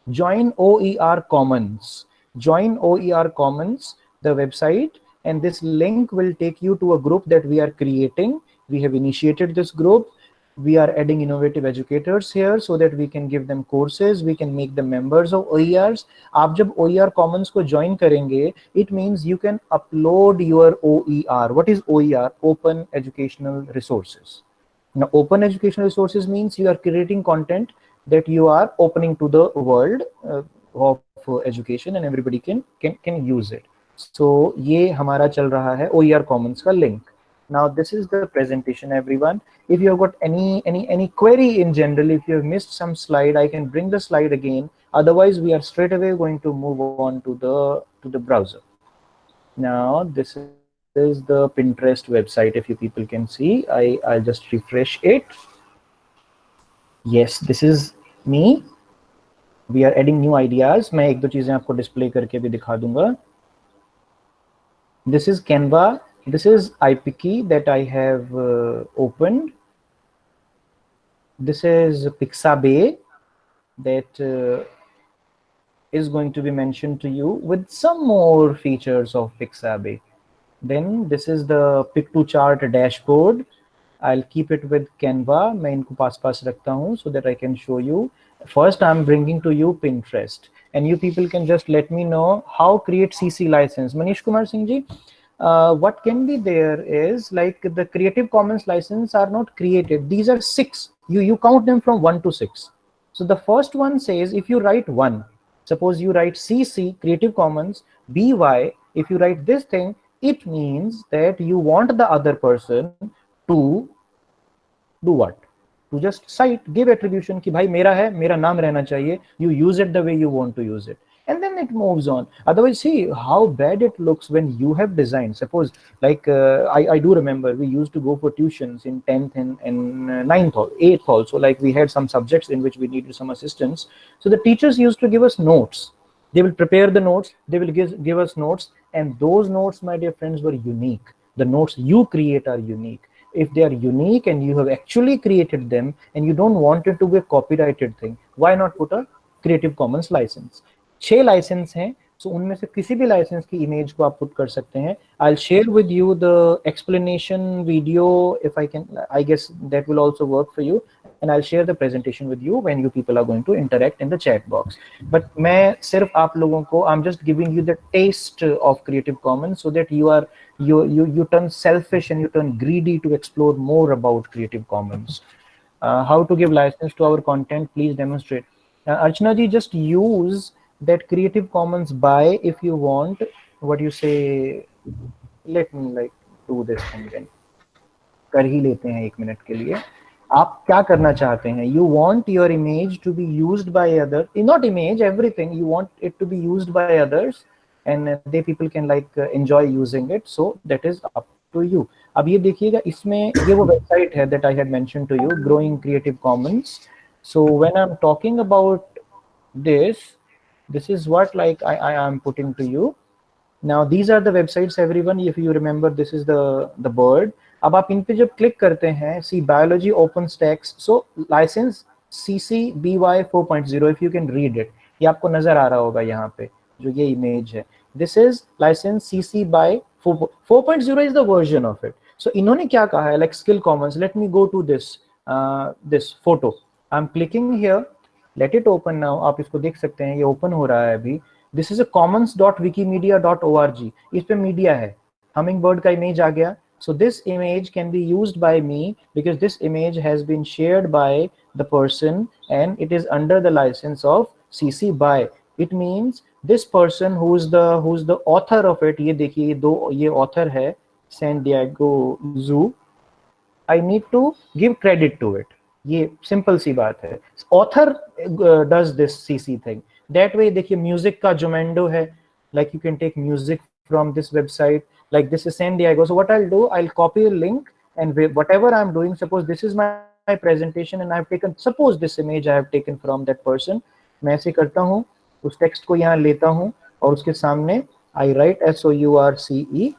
join OER Commons. Join OER Commons, the website, and this link will take you to a group that we are creating. We have initiated this group. We are adding innovative educators here so that we can give them courses. We can make them members of OERs. आप जब OER Commons को join करेंगे, it means you can upload your OER. What is OER? Open Educational Resources. Now, open educational resources means you are creating content that you are opening to the world of education, and everybody can use it. So ये हमारा चल रहा है OER Commons का link. Now this is the presentation, everyone. If you have got any query in general, if you have missed some slide, I can bring the slide again. Otherwise, we are straight away going to move on to the browser. Now this is the Pinterest website. If you people can see, I'll just refresh it. Yes, this is me. We are adding new ideas. मैं एक दो चीजें आपको display करके भी दिखा दूंगा. This is Canva. This is IPKey that I have opened. This is Pixabay that is going to be mentioned to you with some more features of Pixabay. Then this is the Pick-to-Chart dashboard. I'll keep it with Canva. मैं इनको पास रखता हूँ so that I can show you. First, I'm bringing to you Pinterest, and you people can just let me know how create CC license. Manish Kumar Singh ji, what can be there is like the Creative Commons license are not created. These are 6. You count them from 1 to 6. So the first one says if you write 1, suppose you write CC Creative Commons BY, if you write this thing, it means that you want the other person to do what? To just cite, give attribution कि भाई मेरा है, मेरा नाम रहना चाहिए. You use it the way you want to use it, and then it moves on. Otherwise, see how bad it looks when you have designed. Suppose like I do remember we used to go for tuitions in 10th and 9th or 8th also. Like we had some subjects in which we needed some assistance. So the teachers used to give us notes. They will prepare the notes. They will give us notes, and those notes, my dear friends, were unique. The notes you create are unique. If they are unique and you have actually created them and you don't want it to be a copyrighted thing, why not put a Creative Commons license? 6 licence हैं, so उनमें से किसी भी licence की image को आप put कर सकते हैं. I'll share with you the explanation video if I can. I guess that will also work for you, and I'll share the presentation with you when you people are going to interact in the chat box. But मैं सिर्फ आप लोगों को, I'm just giving you the taste of Creative Commons so that you turn selfish and you turn greedy to explore more about Creative Commons. How to give license to our content? Please demonstrate. Archana ji, just use that Creative Commons by if you want. What you say? Let me like do this thing then. कर ही लेते हैं 1 minute के लिए. आप क्या करना चाहते हैं? You want your image to be used by others. Not image, everything. You want it to be used by others, and they people can like enjoy using it. So that is up to you. अब ये देखिएगा, इसमें ये वो website है that I had mentioned to you, Growing Creative Commons. So when I'm talking about this is what like I am putting to you. Now these are the websites, everyone. If you remember, this is the bird. अब आप इन पे जब click करते हैं, see biology open stacks, so license CC-BY 4.0, if you can read it, ये आपको नजर आ रहा होगा यहाँ पे जो ये इमेज है, this is license CC-BY 4.0 is the version of it. So इन्होंने क्या कहा है, like skill commons, let me go to this photo, I am clicking here, let it open now. आप इसको देख सकते हैं, ये ओपन हो रहा है अभी. दिस इज अ commons.wikimedia.org, इस पे मीडिया है, हमिंग बर्ड का इमेज आ गया. So this image can be used by me because this image has been shared by the person and it is under the license of CC BY. It means this person who's the author of it. ये देखिए, ये author है, San Diego Zoo. I need to give credit to it. ये simple सी बात है. Author does this CC thing. That way देखिए, music का Zomando है, like you can take music from this website. Like this is San Diego. So what I'll do, I'll copy a link, and whatever I'm doing, suppose this is my presentation and I've taken, suppose this image I have taken from that person. मैं ऐसे करता हूँ, उस text को यहाँ लेता हूँ और उसके सामने I write SOURCE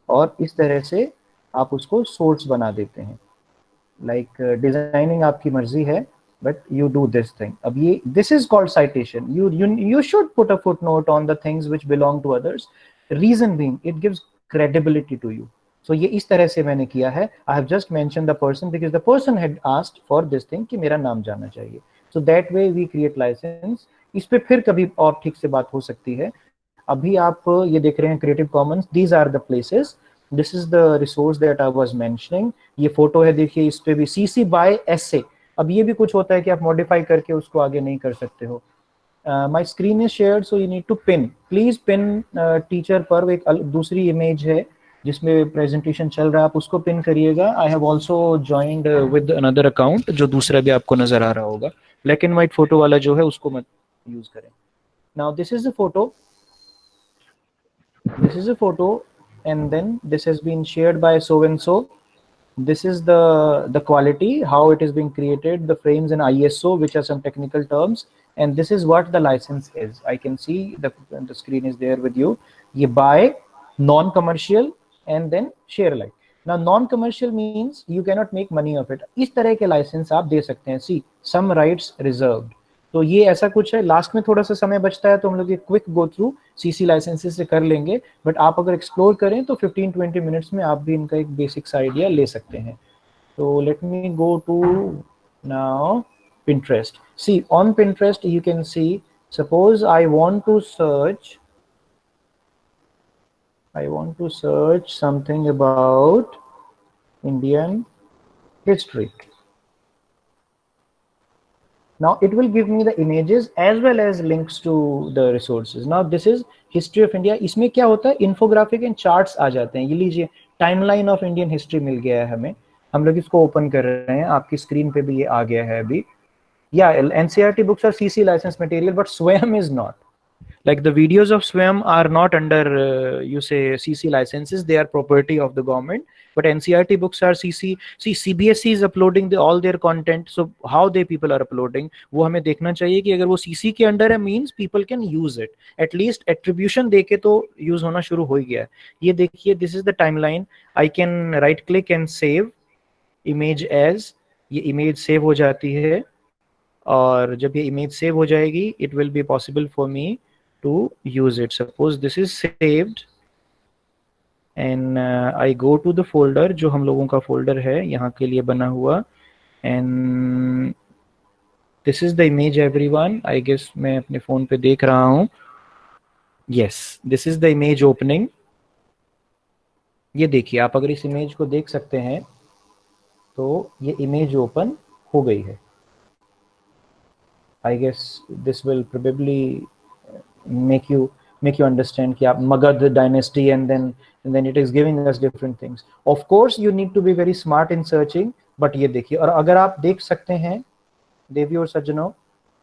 और इस तरह से आप उसको सोर्स बना देते हैं. लाइक डिजाइनिंग आपकी मर्जी है, but you do this thing. अब ये, this is called citation. You should put a footnote on the things which belong to others. Reason being, it gives credibility to you. So ये इस तरह से मैंने किया है. I have just mentioned the person because the person had asked for this thing कि मेरा नाम जानना चाहिए. So that way we create license. इस पे फिर कभी और ठीक से बात हो सकती है. अभी आप ये देख रहे हैं Creative Commons. These are the places. This is the resource that I was mentioning. ये फोटो है, देखिए, इस पे भी CC BY SA. अब ये भी कुछ होता है कि आप मॉडिफाई करके उसको आगे नहीं कर सकते हो. My screen is shared, so you need to pin, please pin teacher पर. एक दूसरी इमेज है जिसमें प्रेजेंटेशन चल रहा है, आप उसको पिन करिएगा. I have also joined with another account, जो दूसरा भी आपको नजर आ रहा होगा. ब्लैक एंड व्हाइट फोटो वाला जो है उसको मत यूज करें. Now this is a photo and then this has been shared by so and so. This is the quality, how it is being created, the frames in ISO, which are some technical terms, and this is what the license is. I can see the screen is there with you. Ye buy, non-commercial, and then share alike. Now non-commercial means you cannot make money of it. इस तरह के license आप दे सकते हैं. See, some rights reserved. तो ये ऐसा कुछ है. लास्ट में थोड़ा सा समय बचता है तो हम लोग ये quick go through CC licenses से कर लेंगे, बट आप अगर एक्सप्लोर करें तो 15-20 मिनट्स में आप भी इनका एक बेसिक्स आइडिया ले सकते हैं. तो let me go to now Pinterest. See, on Pinterest you can see, suppose I want to search something about Indian history. Now it will give me the images as well as links to the resources. Now this is history of India. इसमें क्या होता है, infographic and charts आ जाते हैं. ये लीजिए, timeline of Indian history मिल गया है हमें. हम लोग इसको ओपन कर रहे हैं, आपकी स्क्रीन पे भी ये आ गया है अभी. Yeah, NCERT books are CC license material, but SWAYAM is not. Like the videos of SWAYAM are not under you say CC licenses, they are property of the government, but NCERT books are CC. See, CBSE is uploading all their content, so how they people are uploading, वो हमें देखना चाहिए कि अगर वो CC के under है, means people can use it. At least attribution देके तो use होना शुरू हो गया है. ये देखिए, this is the timeline. I can right click and save image as. ये image save हो जाती है, और जब ये image save हो जाएगी, it will be possible for me to use it. Suppose this is saved and I go to the folder, जो हम लोगों का folder है यहाँ के लिए बना हुआ, and this is the image everyone. I guess मैं अपने फोन पे देख रहा हूँ. Yes, this is the image opening. ये देखिए, आप अगर इस image को देख सकते हैं तो ये image open हो गई है. I guess this will probably make you understand कि आप Magad dynasty, and then it is giving us different things. Of course you need to be very smart in searching, but ये देखिए, और अगर आप देख सकते हैं देवी और सज्जनों,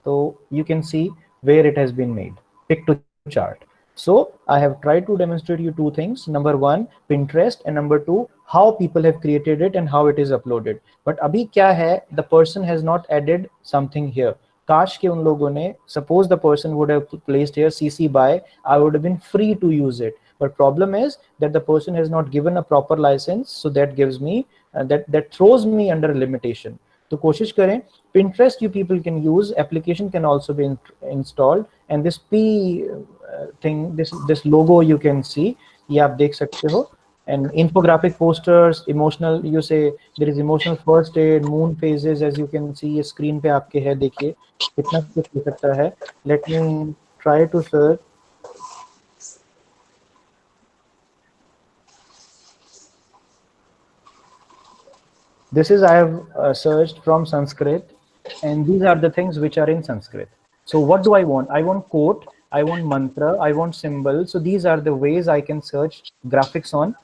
तो you can see where it has been made, pick to chart. So I have tried to demonstrate you two things. Number one, Pinterest, and number two, how people have created it and how it is uploaded. But अभी क्या है, the person has not added something here. काश के उन लोगों ने, suppose the person would have placed here CC BY, I would have been free to use it. but problem is that the person has not given a proper license, so that gives me that throws me under a limitation. तो कोशिश करें, Pinterest you people can use, application can also be installed, and this P thing, this logo you can see, ये आप देख सकते हो, and infographic posters, emotional, you say there is emotional first aid, moon phases, as you can see, ये screen पे आपके है, देखिए कितना कुछ हो सकता है. Let me try to search. This is, I have searched from Sanskrit, and these are the things which are in Sanskrit. So what do I want? I want quote, I want mantra, I want symbol. So these are the ways I can search graphics on,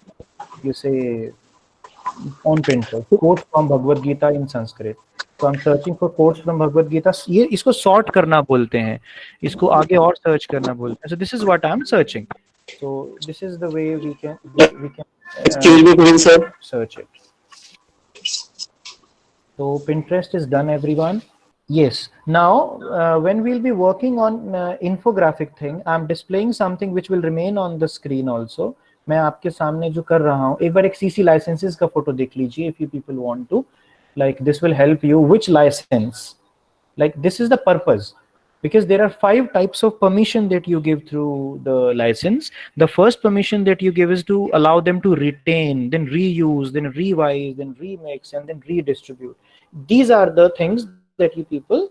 you say, on Pinterest. Quotes from Bhagavad Gita in Sanskrit. So I'm searching for quotes from Bhagavad Gita. ये इसको sort करना बोलते हैं, इसको आगे और search करना बोलते हैं. So this is what I'm searching. So this is the way we can Excuse me, Praveen sir. search it. So Pinterest is done, everyone. Yes. Now, when we'll be working on infographic thing, I'm displaying something which will remain on the screen also. मैं आपके सामने जो कर रहा हूँ, एक बार एक CC licenses का फोटो देख लीजिए, if you people want to, like this will help you. Which license? Like this is the purpose, because there are 5 types of permission that you give through the license. The first permission that you give is to allow them to retain, then reuse, then revise, then remix, and then redistribute. These are the things that you people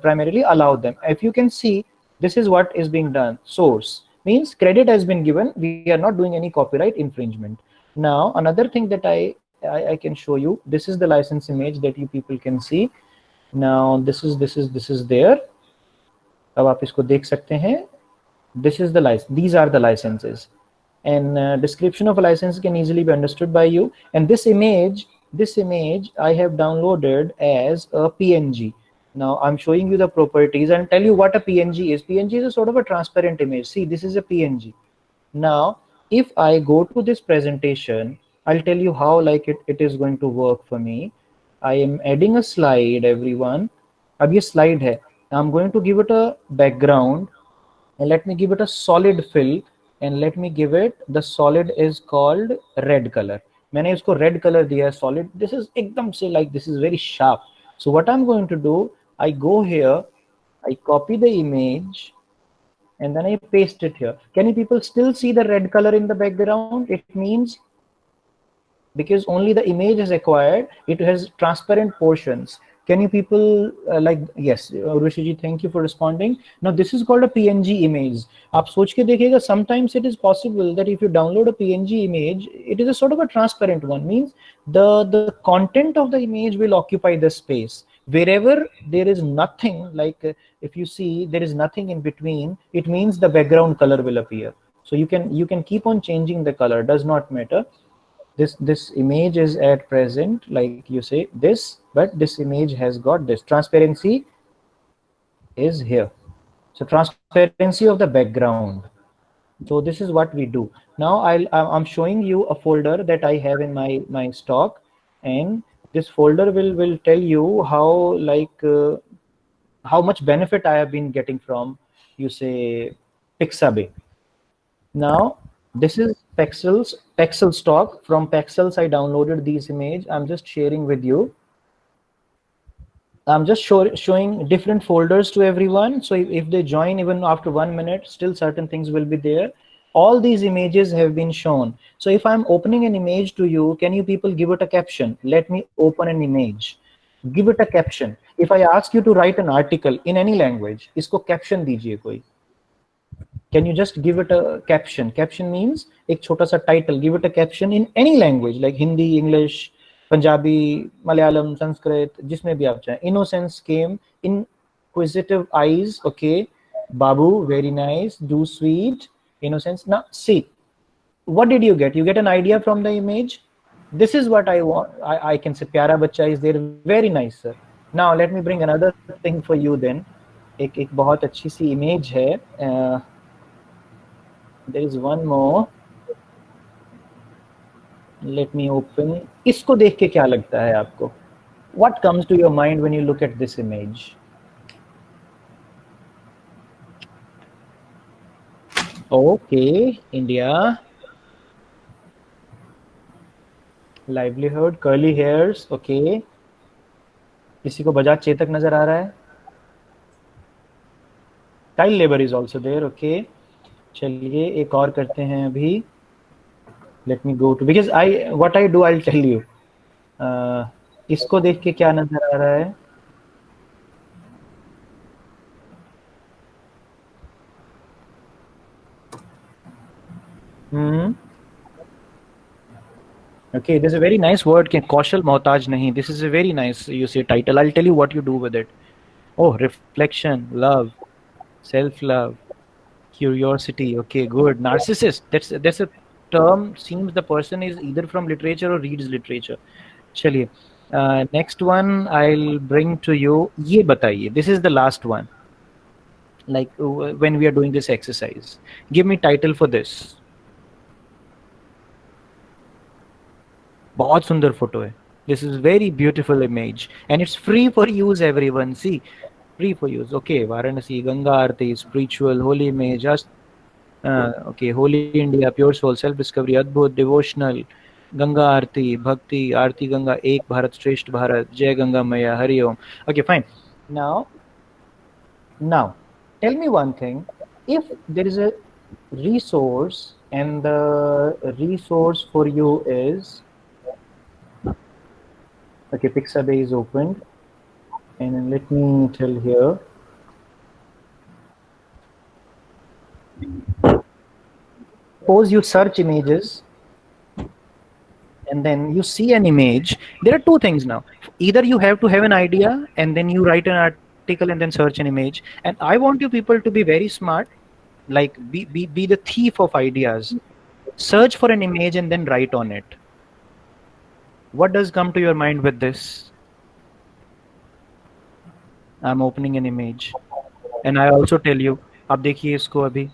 primarily allow them. If you can see, this is what is being done. Source means credit has been given. We are not doing any copyright infringement. Now, another thing that I can show you, this is the license image that you people can see. Now, this is there. अब आप इसको देख सकते हैं. This is the license. These are the licenses, and description of a license can easily be understood by you. And this image I have downloaded as a PNG. Now I'm showing you the properties and tell you what a PNG is. PNG is a sort of a transparent image. See, this is a PNG. Now, if I go to this presentation, I'll tell you how like it is going to work for me. I am adding a slide, everyone. अब ये slide है. I'm going to give it a background, and let me give it a solid fill, and let me give it, the solid is called red color. मैंने इसको red color दिया है solid. This is एकदम से like this is very sharp. So what I'm going to do, I go here, I copy the image, and then I paste it here. Can you people still see the red color in the background? It means because only the image is acquired, it has transparent portions. Can you people like, yes, Urvashi ji, thank you for responding. Now this is called a PNG image. आप सोच के देखिएगा, sometimes it is possible that if you download a PNG image, it is a sort of a transparent one, means the content of the image will occupy the space. Wherever there is nothing, like if you see there is nothing in between, it means the background color will appear. So you can keep on changing the color, does not matter. This image is at present, like you say this, but this image has got this transparency is here. So transparency of the background. So this is what we do. Now I'm showing you a folder that I have in my stock, and this folder will tell you how like how much benefit I have been getting from, you say, Pixabay. Now this is Pexel stock. From Pexels I downloaded these image. I'm just sharing with you. I'm just showing different folders to everyone. So if they join even after 1 minute, still certain things will be there. All these images have been shown. So if I'm opening an image to you, can you people give it a caption? Let me open an image. Give it a caption. If I ask you to write an article in any language, इसको caption दीजिए कोई. Can you just give it a caption? Caption means एक छोटा सा title. Give it a caption in any language, like Hindi, English, Punjabi, Malayalam, Sanskrit, जिसमें भी आप चाहें. Innocence came, inquisitive eyes, okay. Babu, very nice. Do sweet, innocence. Now see, what did you get? You get an idea from the image. This is what I want. I can say प्यारा बच्चा is there, very nice, sir. Now let me bring another thing for you then. एक बहुत अच्छी सी image है. There is one more. Let me open. इसको देख के क्या लगता है आपको? What comes to your mind when you look at this image? Okay, India. Livelihood, curly hairs. Okay. किसी को बजाज चेतक नजर आ रहा है? Child labor is also there. Okay. चलिए एक और करते हैं अभी. Let me go to, because what I do I'll tell you. इसको देख के क्या नजर आ रहा है? Okay, there's a very nice word, kaushal mohtaj nahi. This is a very nice, you say, title. I'll tell you what you do with it. Oh, reflection, love, self-love, curiosity. Okay, good. Narcissist. That's a term. Seems the person is either from literature or reads literature. Chaliye. Next one I'll bring to you. Ye bataiye. This is the last one. Like when we are doing this exercise, give me title for this. बहुत सुंदर photo है. This is very beautiful image and it's free for use, everyone. See, free for use. Okay, Varanasi, Ganga Aarti, spiritual, holy image. Just okay, Holy India, pure soul, self-discovery, Adbhut, devotional, Ganga Aarti, Bhakti, Aarti Ganga, Ek Bharat, Shresht Bharat, Jai Ganga Maya, Hari Om. Okay, fine. Now, tell me one thing. If there is a resource and the resource for you is, okay, Pixabay is opened, and let me tell here. Suppose you search images and then you see an image. There are two things now. Either you have to have an idea and then you write an article and then search an image. And I want you people to be very smart, like be the thief of ideas. Search for an image and then write on it. What does come to your mind with this? I'm opening an image and I also tell you, ab dekhiye isko abhi.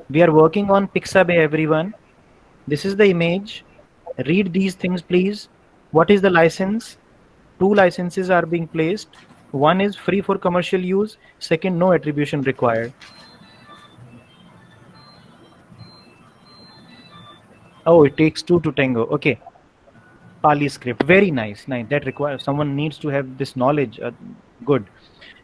We are working on Pixabay, everyone. This is the image. Read these things, please. What is the license? 2 licenses are being placed. One is free for commercial use. Second, no attribution required. Oh, it takes 2 to tango. Okay. Pali script. Very nice. Nice. That requires, someone needs to have this knowledge. Good.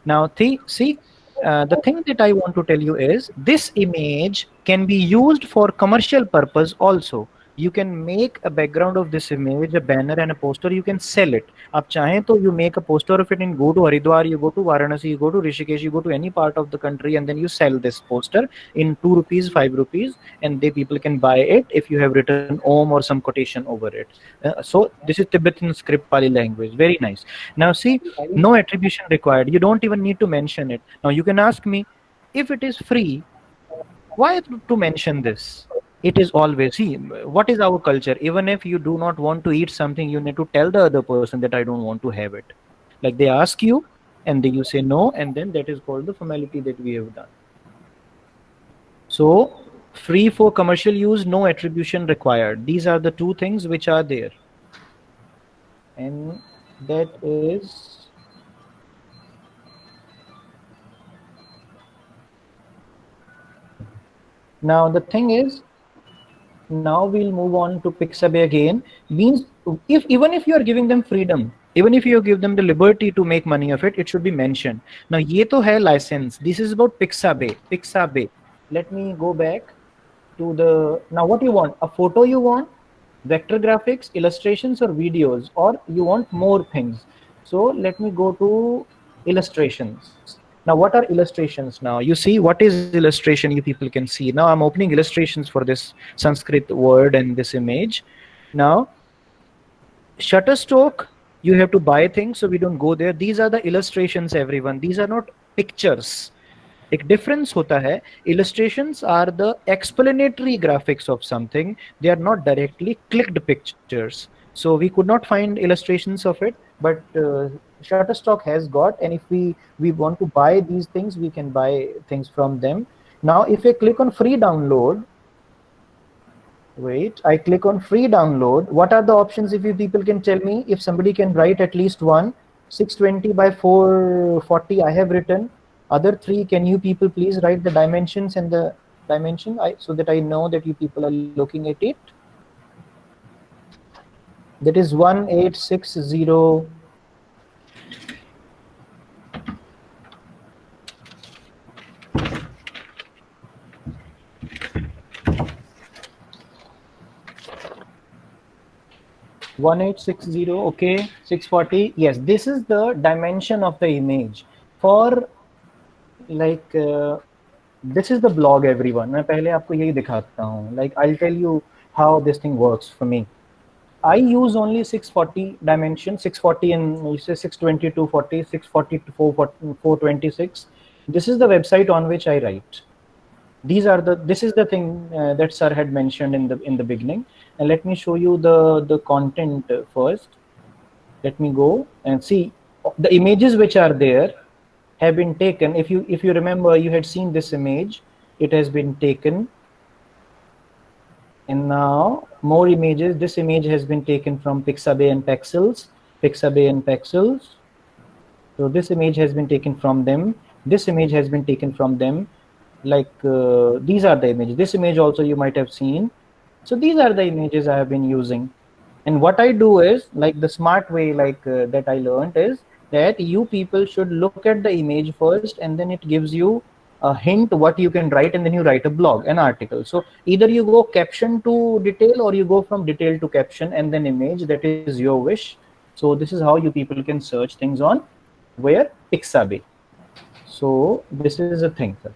Now, see, the thing that I want to tell you is this image can be used for commercial purpose also. You can make a background of this image, a banner and a poster. You can sell it. Aap chahe to you make a poster of it and go to Haridwar, you go to Varanasi, you go to Rishikesh, you go to any part of the country, and then you sell this poster in 2 rupees, 5 rupees, and they people can buy it if you have written Om or some quotation over it. So this is Tibetan script Pali language. Very nice. Now see, no attribution required. You don't even need to mention it. Now you can ask me, if it is free, why to mention this? It is always, see, what is our culture? Even if you do not want to eat something, you need to tell the other person that I don't want to have it. Like they ask you and then you say no, and then that is called the formality that we have done. So free for commercial use, no attribution required. These are the 2 things which are there. And that is, now the thing is, now we'll move on to Pixabay again. Means even if you are giving them freedom, even if you give them the liberty to make money of it, it should be mentioned. Now ye to hai license. This is about Pixabay. Pixabay. Let me go back to the, now what you want? A photo you want? Vector graphics, illustrations or videos, or you want more things? So let me go to illustrations. Now, what are illustrations now? You see, what is illustration? You people can see. Now, I'm opening illustrations for this Sanskrit word and this image. Now, Shutterstock, you have to buy things, so we don't go there. These are the illustrations, everyone. These are not pictures. एक difference होता है. Illustrations are the explanatory graphics of something. They are not directly clicked pictures. So we could not find illustrations of it, but Shutterstock has got, and if we want to buy these things, we can buy things from them. Now, if I click on free download, wait, I click on free download. What are the options? If you people can tell me, if somebody can write at least one, 620 by 440, I have written. Other three, can you people please write the dimensions and the dimension so that I know that you people are looking at it? That is 1860. Okay, 640. Yes, this is the dimension of the image for like this is the blog everyone. मैं पहले आपको यही दिखाता हूँ. Like I'll tell you how this thing works for me. I use only 640 dimension, 640 and you say 620 to 40, 640 to 426. This is the website on which I write. This is the thing that sir had mentioned in the beginning. And let me show you the content first. Let me go and see the images which are there have been taken. If you remember, you had seen this image. It has been taken. And now more images. This image has been taken from Pixabay and Pexels. Pixabay and Pexels. So this image has been taken from them. This image has been taken from them. Like these are the images. This image also you might have seen. So these are the images I have been using. And what I do is, like the smart way, like that I learned is that you people should look at the image first, and then it gives you a hint what you can write, and then you write a blog, an article. So either you go caption to detail, or you go from detail to caption and then image. That is your wish. So this is how you people can search things on where Pixabay. So this is a thing, sir.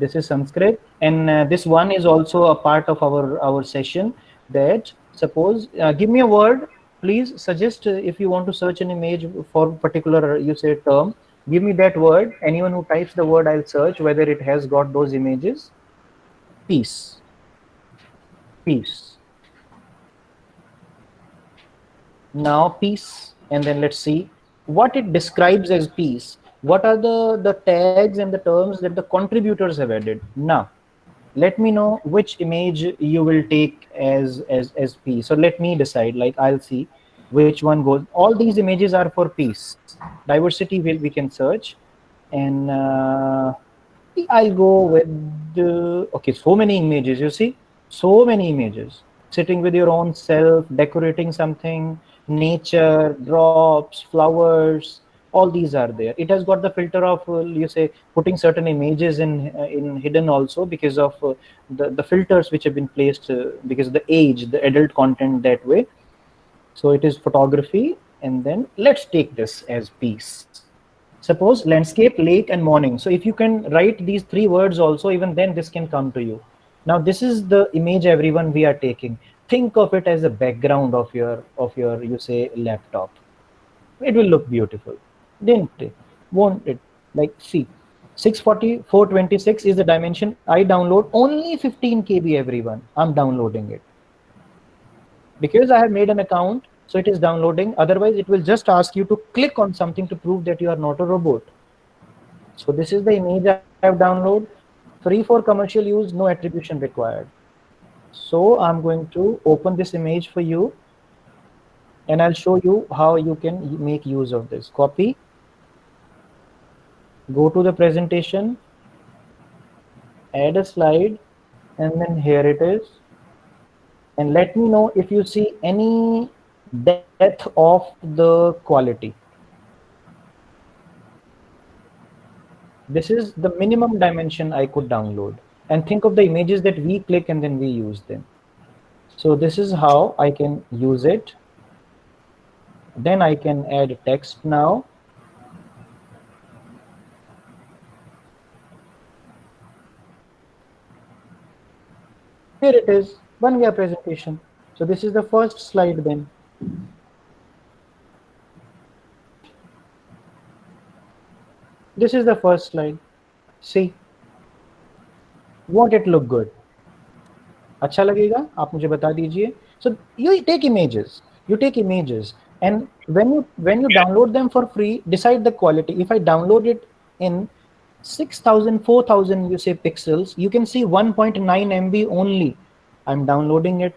This is Sanskrit, and this one is also a part of our session. That suppose give me a word, please suggest if you want to search an image for particular you say term. Give me that word. Anyone who types the word, I'll search whether it has got those images. Peace. Peace. Now peace, and then let's see what it describes as peace. What are the tags and the terms that the contributors have added? Now let me know which image you will take as peace. So let me decide, like I'll see which one goes. All these images are for peace. Diversity we can search, and I'll go with okay, so many images. You see, so many images. Sitting with your own self, decorating something, nature, drops, flowers, all these are there. It has got the filter of you say putting certain images in hidden also, because of the filters which have been placed because of the age, the adult content that way. So it is photography, and then let's take this as peace. Suppose landscape, lake, and morning. So if you can write these three words also, even then this can come to you. Now this is the image everyone we are taking. Think of it as a background of your you say laptop. It will look beautiful, didn't it? Won't it? Like see, 640 426 is the dimension. I download only 15 KB everyone. I'm downloading it because I have made an account. So it is downloading. Otherwise, it will just ask you to click on something to prove that you are not a robot. So this is the image I have downloaded. Free for commercial use, no attribution required. So I'm going to open this image for you, and I'll show you how you can make use of this. Copy. Go to the presentation. Add a slide, and then here it is. And let me know if you see any depth of the quality. This is the minimum dimension I could download. And think of the images that we click and then we use them. So this is how I can use it. Then I can add text now. Here it is, one year presentation. So this is the first slide then. This is the first slide. See, won't it look good? अच्छा लगेगा? आप मुझे बता दीजिए. So you take images. You take images, and when you download them for free, decide the quality. If I download it in 6,000, 4,000, you say pixels, you can see 1.9 MB only. I'm downloading it.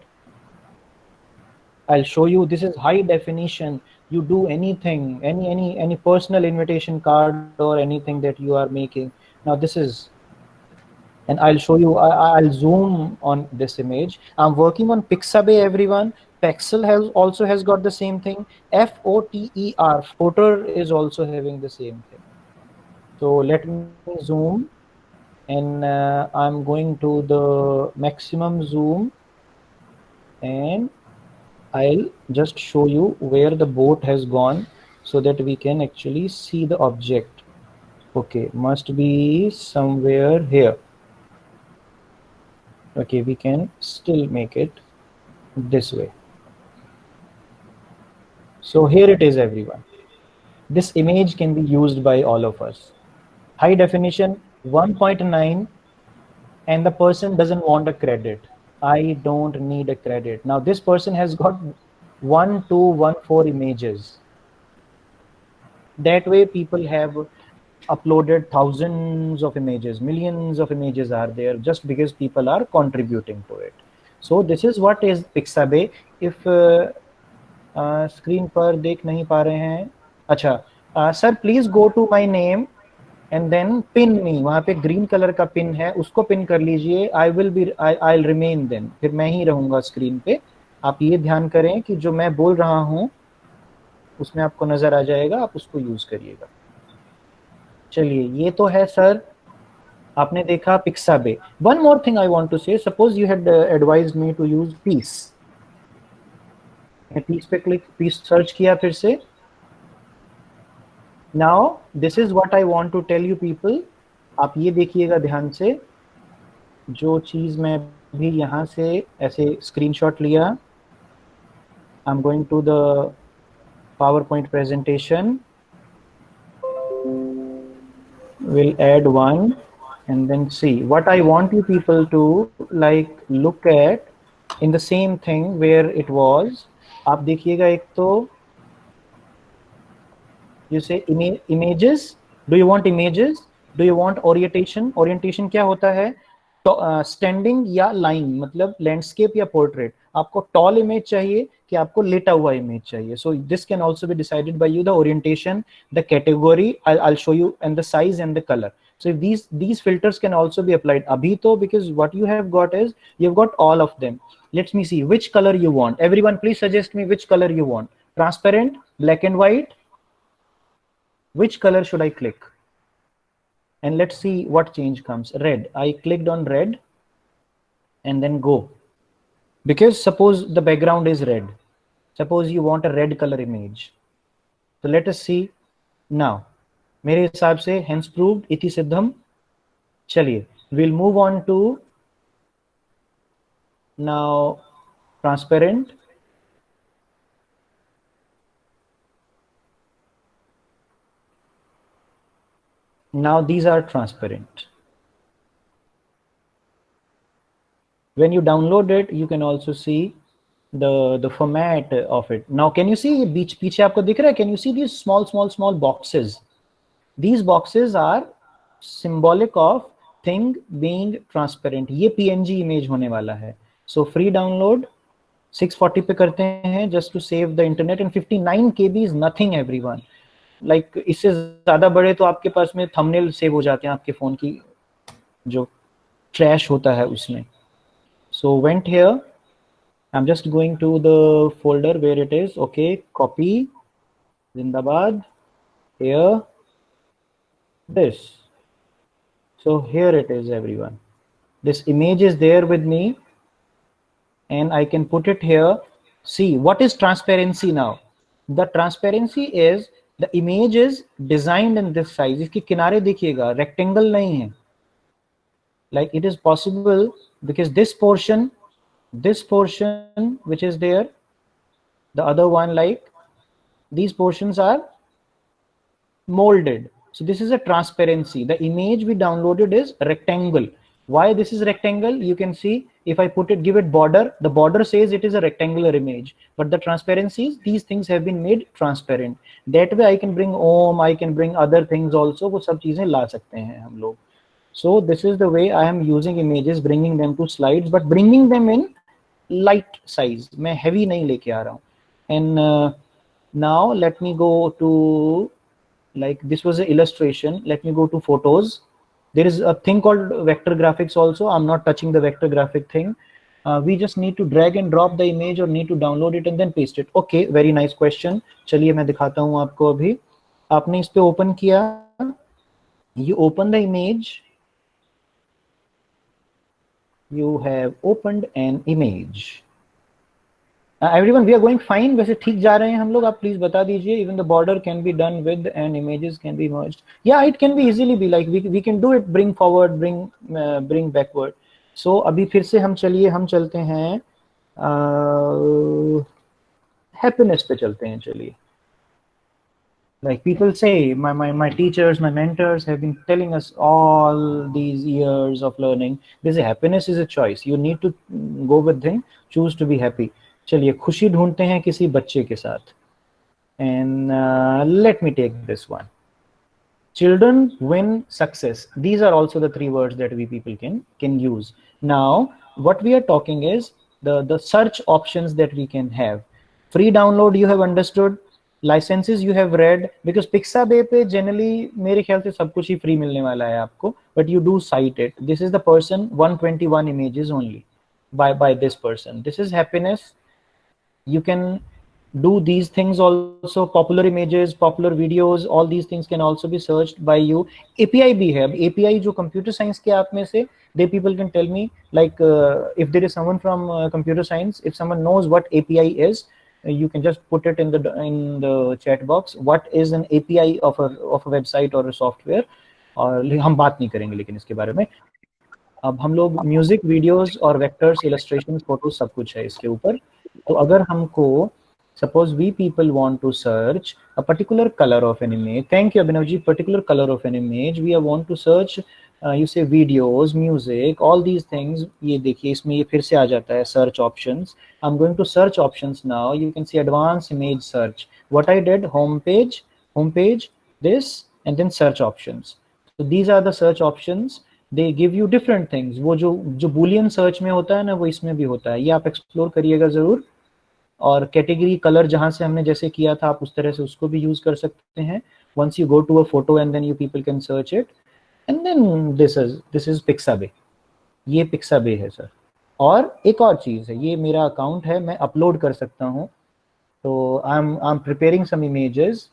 I'll show you. This is high definition. you do anything, any personal invitation card or anything that you are making. Now this is, and I'll show you, I'll zoom on this image. I'm working on Pixabay, everyone. Pexel has also has got the same thing. FOTER, Footer is also having the same thing. So let me zoom, and I'm going to the maximum zoom, and I'll just show you where the boat has gone so that we can actually see the object. Okay, must be somewhere here. Okay, we can still make it this way. So here it is, everyone. This image can be used by all of us. High definition 1.9, and the person doesn't want a credit. I don't need a credit. Now this person has got 1214 images. That way people have uploaded thousands of images, millions of images are there, just because people are contributing to it. So this is what is Pixabay. If screen पर देख नहीं पा रहे हैं, अच्छा sir please go to my name and then pin me, वहां पे green colour का पिन है, उसको पिन कर लीजिए. आई विल रिमेन देन, फिर मैं ही रहूंगा स्क्रीन पे. आप ये ध्यान करें कि जो मैं बोल रहा हूं उसमें आपको नजर आ जाएगा, आप उसको यूज करिएगा. चलिए, ये तो है सर, आपने देखा Pixabay. One more thing I want to say, suppose you had advised me to use piece. पीस पे क्लिक, पीस सर्च किया फिर से. Now this is what I want to tell you people. आप ये देखिएगा ध्यान से, जो चीज मैं भी यहां से ऐसे स्क्रीनशॉट लिया. I am going to the PowerPoint presentation. We'll add one and then see what I want you people to like look at in the same thing where it was. आप देखिएगा, एक तो you say images. Do you want images? Do you want orientation? Orientation क्या होता है? तो standing या line, मतलब लैंडस्केप या पोर्ट्रेट. आपको टॉल इमेज चाहिए कि आपको लेटा हुआ इमेज चाहिए. So this can also be decided by you. The orientation, the category, I'll show you, and the size and the color. So these filters can also be applied. Abhi to, because what you have got is you've got all of them. Let me see which color you want. Everyone please suggest me which color you want. Transparent, black and white. Which color should I click? And let's see what change comes. Red. I clicked on red and then go. Because suppose the background is red. Suppose you want a red color image. So let us see now. मेरे हिसाब से hence proved इति सिद्धम. चलिए, we'll move on to now transparent. Now these are transparent. When you download it, you can also see the format of it. Now can you see बीच पीछे आपको दिख रहा है? Can you see these small boxes? These boxes are symbolic of thing being transparent. ये PNG image होने वाला है. So free download 640 पे करते हैं just to save the internet, and 59 KB is nothing everyone. Like इससे ज़्यादा बड़े तो आपके पास में thumbnail सेव हो जाते हैं आपके फ़ोन की जो trash होता है उसमें. So went here. I'm just going to the folder where it is. Okay, copy. Zindabad. Here. This. So here it is, everyone. This image is there with me, and I can put it here. See, what is transparency now? The transparency is the image is designed in this size. इसकी किनारे देखिएगा, rectangle नहीं है. Like it is possible because this portion which is there, the other one, like these portions are molded. So this is a transparency. The image we downloaded is rectangle. Why this is rectangle? You can see if I put it, give it border, the border says it is a rectangular image, but the transparencies, these things have been made transparent. That way I can bring Om, I can bring other things also. वो सब चीजें ला सकते हैं हम लोग. So this is the way I am using images, bringing them to slides, but bringing them in light size. मैं heavy नहीं लेके आ रहा हूँ. And Now let me go to, like, this was an illustration. Let me go to photos. There is a thing called vector graphics also. I'm not touching the vector graphic thing. We just need to drag and drop the image or need to download it and then paste it. Okay, very nice question. चलिए मैं दिखाता हूँ आपको अभी. आपने इस पे open किया. You open the image. You have opened an image. Everyone, we are going fine. वैसे ठीक जा रहे हैं हम लोग. आप प्लीज बता दीजिए. Even the border can be done with and images can be merged. Yeah, it can be easily be like we can do it. Bring forward, bring backward. So अभी फिर से हम चलते हैं happiness पे चलते हैं. चलिए. Like people say, my teachers, my mentors have been telling us all these years of learning. They say happiness is a choice. You need to go with them. Choose to be happy. चलिए खुशी ढूंढते हैं किसी बच्चे के साथ. And let me take this one. Children win success. These are also the three words that we people can use. Now what we are talking is the search options that we can have. Free download you have understood. Licenses you have read, because Pixabay पे generally मेरे ख्याल से सब कुछ ही free मिलने वाला है आपको, but you do cite it. This is the person, 121 images only by this person. This is happiness. You can do these things also. Popular images, popular videos, all these things can also be searched by you. API भी है. API जो computer science के आप में से, they people can tell me, like if there is someone from computer science, if someone knows what API is, you can just put it in the chat box. What is an API of a website or a software? और हम बात नहीं करेंगे लेकिन इसके बारे में. अब हम लोग म्यूजिक, वीडियोस और वेक्टर्स, इलस्ट्रेशंस, फोटोज सब कुछ है इसके ऊपर. तो अगर हमको suppose we people want to search a particular color of an image. Thank you Abhinav ji. Particular color of an image we want to search. You say videos, music, all these things. ये देखिए इसमें ये फिर से आ जाता है search options. I'm going to search options now. You can see advanced image search. What I did, home page, this, and then search options. So these are the search options. They give you different things. वो जो boolean search में होता है ना, वो इसमें भी होता है. ये आप explore करिएगा जरूर. और कैटेगरी कलर जहां से हमने जैसे किया था, आप उस तरह से उसको भी यूज कर सकते हैं. Once you go to a photo and then you people can search it. And then this is Pixabay. ये Pixabay है सर. और एक और चीज है, ये मेरा अकाउंट है, मैं अपलोड कर सकता हूँ. तो I'm preparing some images.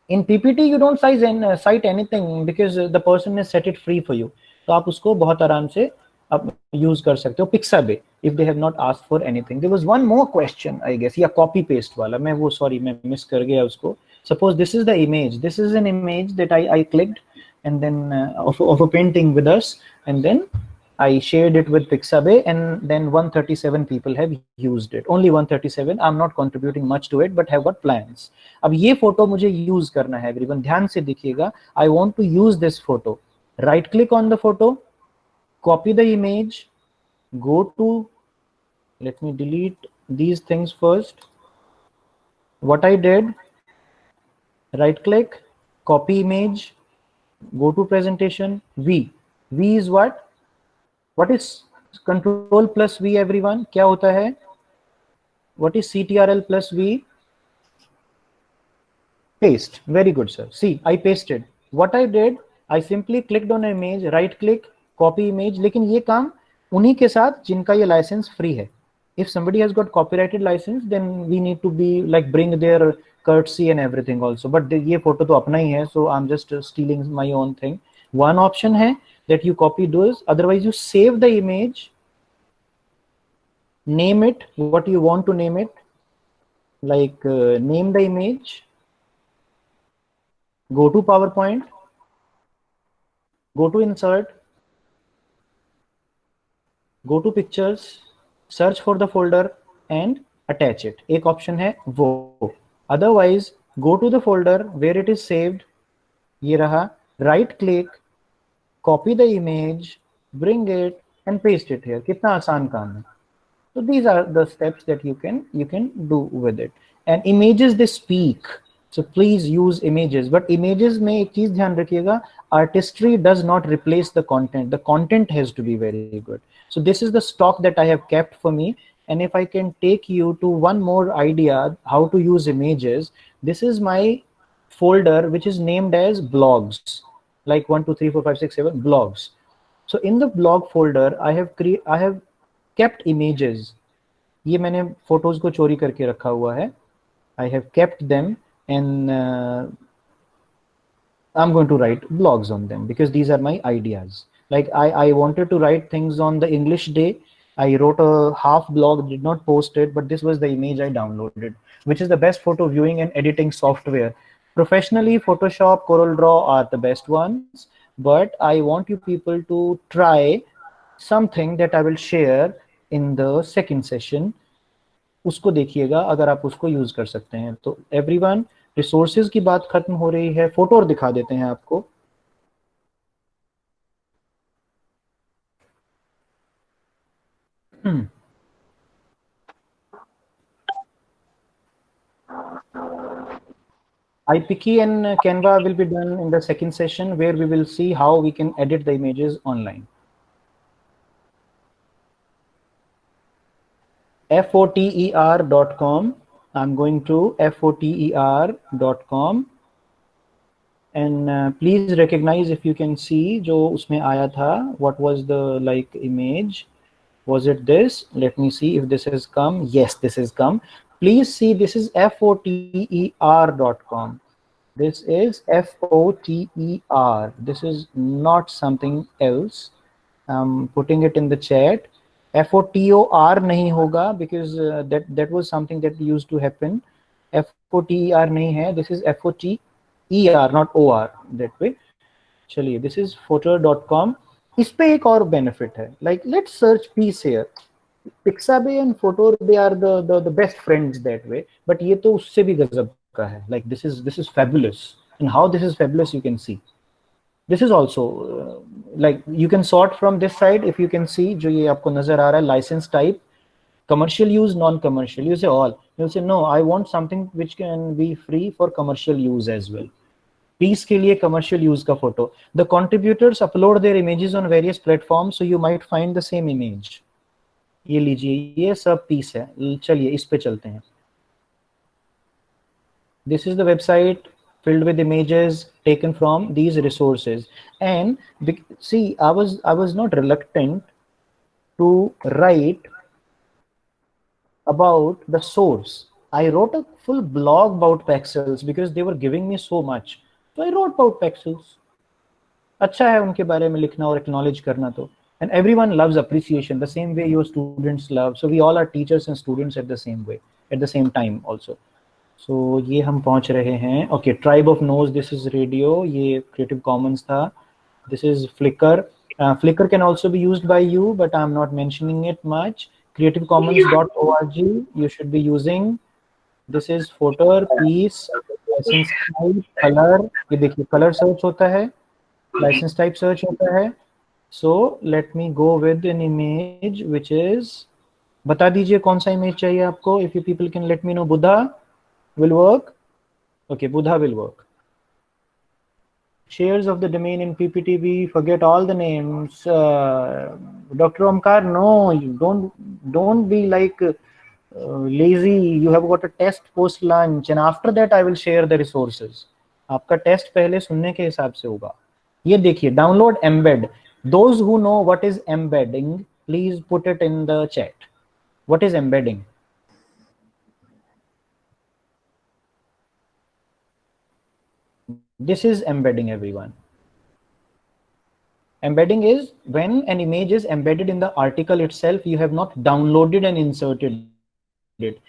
In PPT you don't cite anything because the person has set it free for you. तो आप उसको बहुत आराम से आप यूज कर सकते हो. Pixabay, if they have not asked for anything. There was one more question I guess, या copy paste वाला. मैं वो sorry मैं miss कर गया उसको. Suppose this is the image. This is an image that I clicked and then of a painting with us, and then I shared it with Pixabay, and then 137 people have used it. Only 137. I'm not contributing much to it, but have got plans. अब ये photo मुझे use करना है. Everyone ध्यान से देखिएगा. I want to use this photo. Right click on the photo, copy the image, go to, let me delete these things first. What I did, right click, copy image, go to presentation, V is what is control plus V everyone? क्या होता है? What is CTRL plus V? Paste. Very good sir. See, I pasted. What I did, I simply clicked on an image, right click, copy image. लेकिन ये काम उन्हीं के साथ जिनका ये लाइसेंस फ्री है. If somebody has got copyrighted license, then we need to be like bring their courtesy and everything also. But ये फोटो तो अपना ही है, so I'm just stealing my own thing. One option है that you copy those. Otherwise, you save the image, name it what you want to name it. Like name the image. Go to PowerPoint. Go to insert. Go to pictures. Search for the folder and attach it. एक option है वो. Otherwise, go to the folder where it is saved. ये रहा. Right click, copy the image, bring it and paste it here. कितना आसान काम है. So these are the steps that you can do with it. And images, they speak. So please use images. But images में एक चीज ध्यान रखिएगा. Artistry does not replace the content. The content has to be very good. So this is the stock that I have kept for me. And if I can take you to one more idea how to use images, this is my folder which is named as blogs, like 1 2 3 4 5 6 7 blogs. So in the blog folder I have kept images. ये मैंने photos को चोरी करके रखा हुआ है. I have kept them, and I'm going to write blogs on them because these are my ideas. Like I wanted to write things on the English day. I wrote a half blog, did not post it, but this was the image I downloaded, which is the best photo viewing and editing software. Professionally, Photoshop, CorelDRAW are the best ones, but I want you people to try something that I will share in the second session. उसको देखिएगा अगर आप उसको use कर सकते हैं तो. Everyone, resources की बात खत्म हो रही है, फोटो और दिखा देते हैं आपको. IPkey and Canva will be done in the second session, where we will see how we can edit the images online. foter.com. I'm going to foter.com, and please recognize if you can see जो उसमें आया था. What was the like image? Was it this? Let me see if this has come. Yes, this has come. Please see, this is foter.com. This is FOTER. This is not something else. I'm putting it in the chat. FOTOR नहीं होगा because that was something that used to happen. FOTER नहीं है. This is FOTER, not OR that way. चलिए, this is foter.com. इस पे एक और benefit है. Like let's search peace here. Pixabay and Photo, they are the best friends that way. But ये तो उससे भी गजब का है. Like this is fabulous. And how this is fabulous you can see. This is also like you can sort from this side. If you can see, जो ये आपको नजर आ रहा है, license type, commercial use, non-commercial. You say all. You say no, I want something which can be free for commercial use as well. Peace के लिए commercial use का photo. The contributors upload their images on various platforms, so you might find the same image. ये लीजिए, ये सब Peace है. चलिए इस पे चलते हैं. This is the website filled with images taken from these resources. And see, I was not reluctant to write about the source. I wrote a full blog about Pexels because they were giving me so much. So I wrote about Pexels. अच्छा है उनके बारे में लिखना और acknowledge करना तो. And everyone loves appreciation the same way your students love. So we all are teachers and students at the same way, at the same time also. So ये हम पहुंच रहे हैं. Okay, Tribe of Nose, this is radio. ये Creative Commons था. This is Flickr. Flickr can also be used by you, but I'm not mentioning it much. CreativeCommons.org you should be using. This is Photo, Peace, license type, color. ये देखिए color search होता है, license type search होता है. So let me go with an image which is, बता दीजिए कौन सा image चाहिए आपको. If you people can let me know. Buddha will work. Okay, Buddha will work. Shares of the domain in PPTV, forget all the names. Dr. Omkar, no, you don't be like lazy. You have got a test post lunch, and after that I will share the resources. आपका test पहले सुनने के हिसाब से होगा. ये देखिए, download embed. Those who know what is embedding, please put it in the chat. What is embedding? This is embedding, everyone. Embedding is when an image is embedded in the article itself. You have not downloaded and inserted it.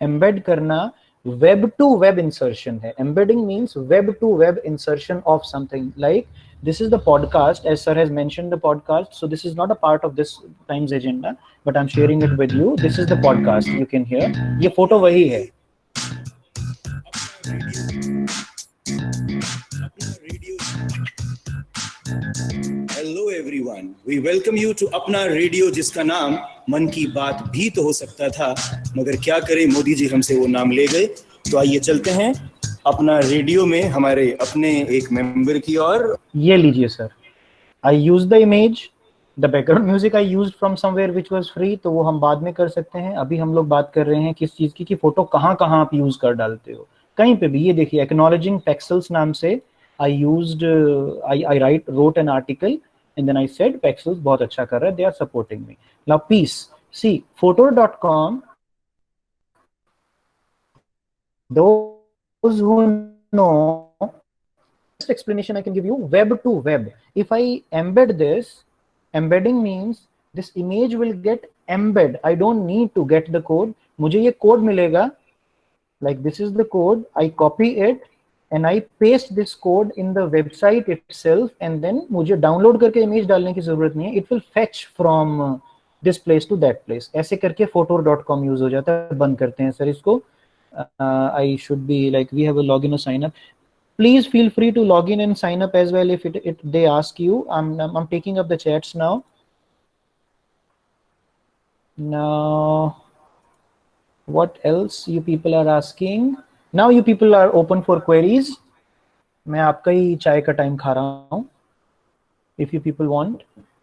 Embed करना web to web insertion है. Embedding means web to web insertion of something. Like this is the podcast, as sir has mentioned the podcast. So this is not a part of this time's agenda, but I'm sharing it with you. This is the podcast. You can hear. ये photo वही है. Hello everyone, we welcome you to अपना radio, जिसका नाम मन की बात भी तो हो सकता था, मगर क्या करें, मोदी जी हमसे वो नाम ले गए. तो आइए चलते हैं अपना रेडियो में हमारे अपने एक मेंबर की और. ये लीजिए sir. I use the image the background music I used from somewhere which was free, तो वो हम बाद में कर सकते हैं। अभी हम लोग बात कर रहे हैं किस चीज की, कि फोटो कहाँ कहाँ आप यूज कर डालते हो, कहीं पे भी। ये देखिए, एक्नॉलेजिंग पेक्सल्स नाम से I used, I wrote an article and then I said Pexels बहुत अच्छा कर रहा है, they are supporting me. Now peace, see photo.com, those who know, explanation I can give you, web to web. If I embed this, embedding means this image will get embed. I don't need to get the code. मुझे ये code मिलेगा, like this is the code, I copy it and I paste this code in the website itself, and then मुझे download करके image डालने की जरूरत नहीं है, it will fetch from this place to that place. ऐसे करके photo.com यूज हो जाता है। बंद करते हैं सर इसको। I should be like, we have a login or sign up. Please feel free to log in and sign up as well if they ask you. I'm taking up the chats now. Now, what else you people are asking? Now you people are open for queries. मैं आपका ही चाय का time खा रहा हूँ. If you people want,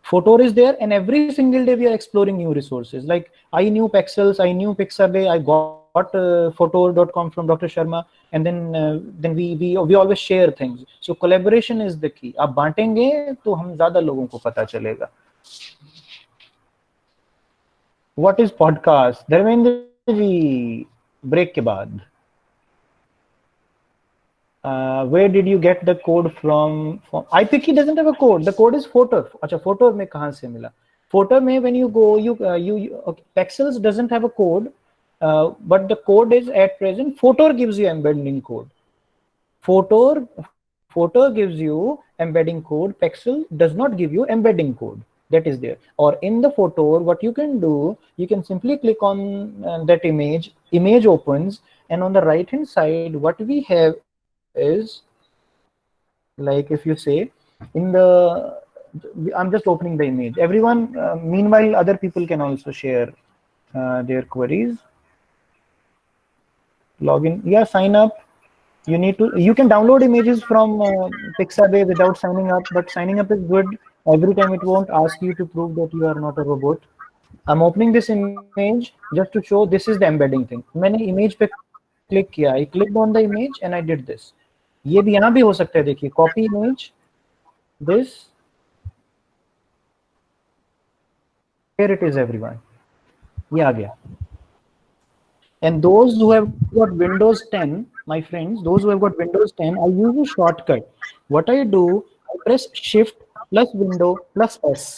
Photor is there, and every single day we are exploring new resources. Like I knew Pexels, I knew Pixabay, I got Photor.com from Dr. Sharma, and then we always share things. So collaboration is the key. आप बांटेंगे तो हम ज़्यादा लोगों को पता चलेगा. What is podcast? Dharmendra ji, break के बाद. Where did you get the code from? iPicky doesn't have a code. The code is Photor. अच्छा, Photor में कहाँ से मिला? Photor में when you go, okay, Pexels doesn't have a code, but the code is at present. Photor gives you embedding code. Photor gives you embedding code. Pexel does not give you embedding code. That is there. Or in the Photor, what you can do, you can simply click on that image. Image opens, and on the right hand side, what we have is, like if you say in the, I'm just opening the image. Everyone, meanwhile, other people can also share their queries. Login, yeah, sign up. You need to, you can download images from Pixabay without signing up, but signing up is good. Every time it won't ask you to prove that you are not a robot. I'm opening this image just to show this is the embedding thing. मैंने image पे click किया, I clicked on the image and I did this. ये भी यहाँ भी हो सकता है, देखिए, copy image, this, here it is everyone, ये आ गया. And those who have got Windows 10, my friends, those who have got Windows 10, I use a shortcut. What I do, I press Shift plus Window plus S.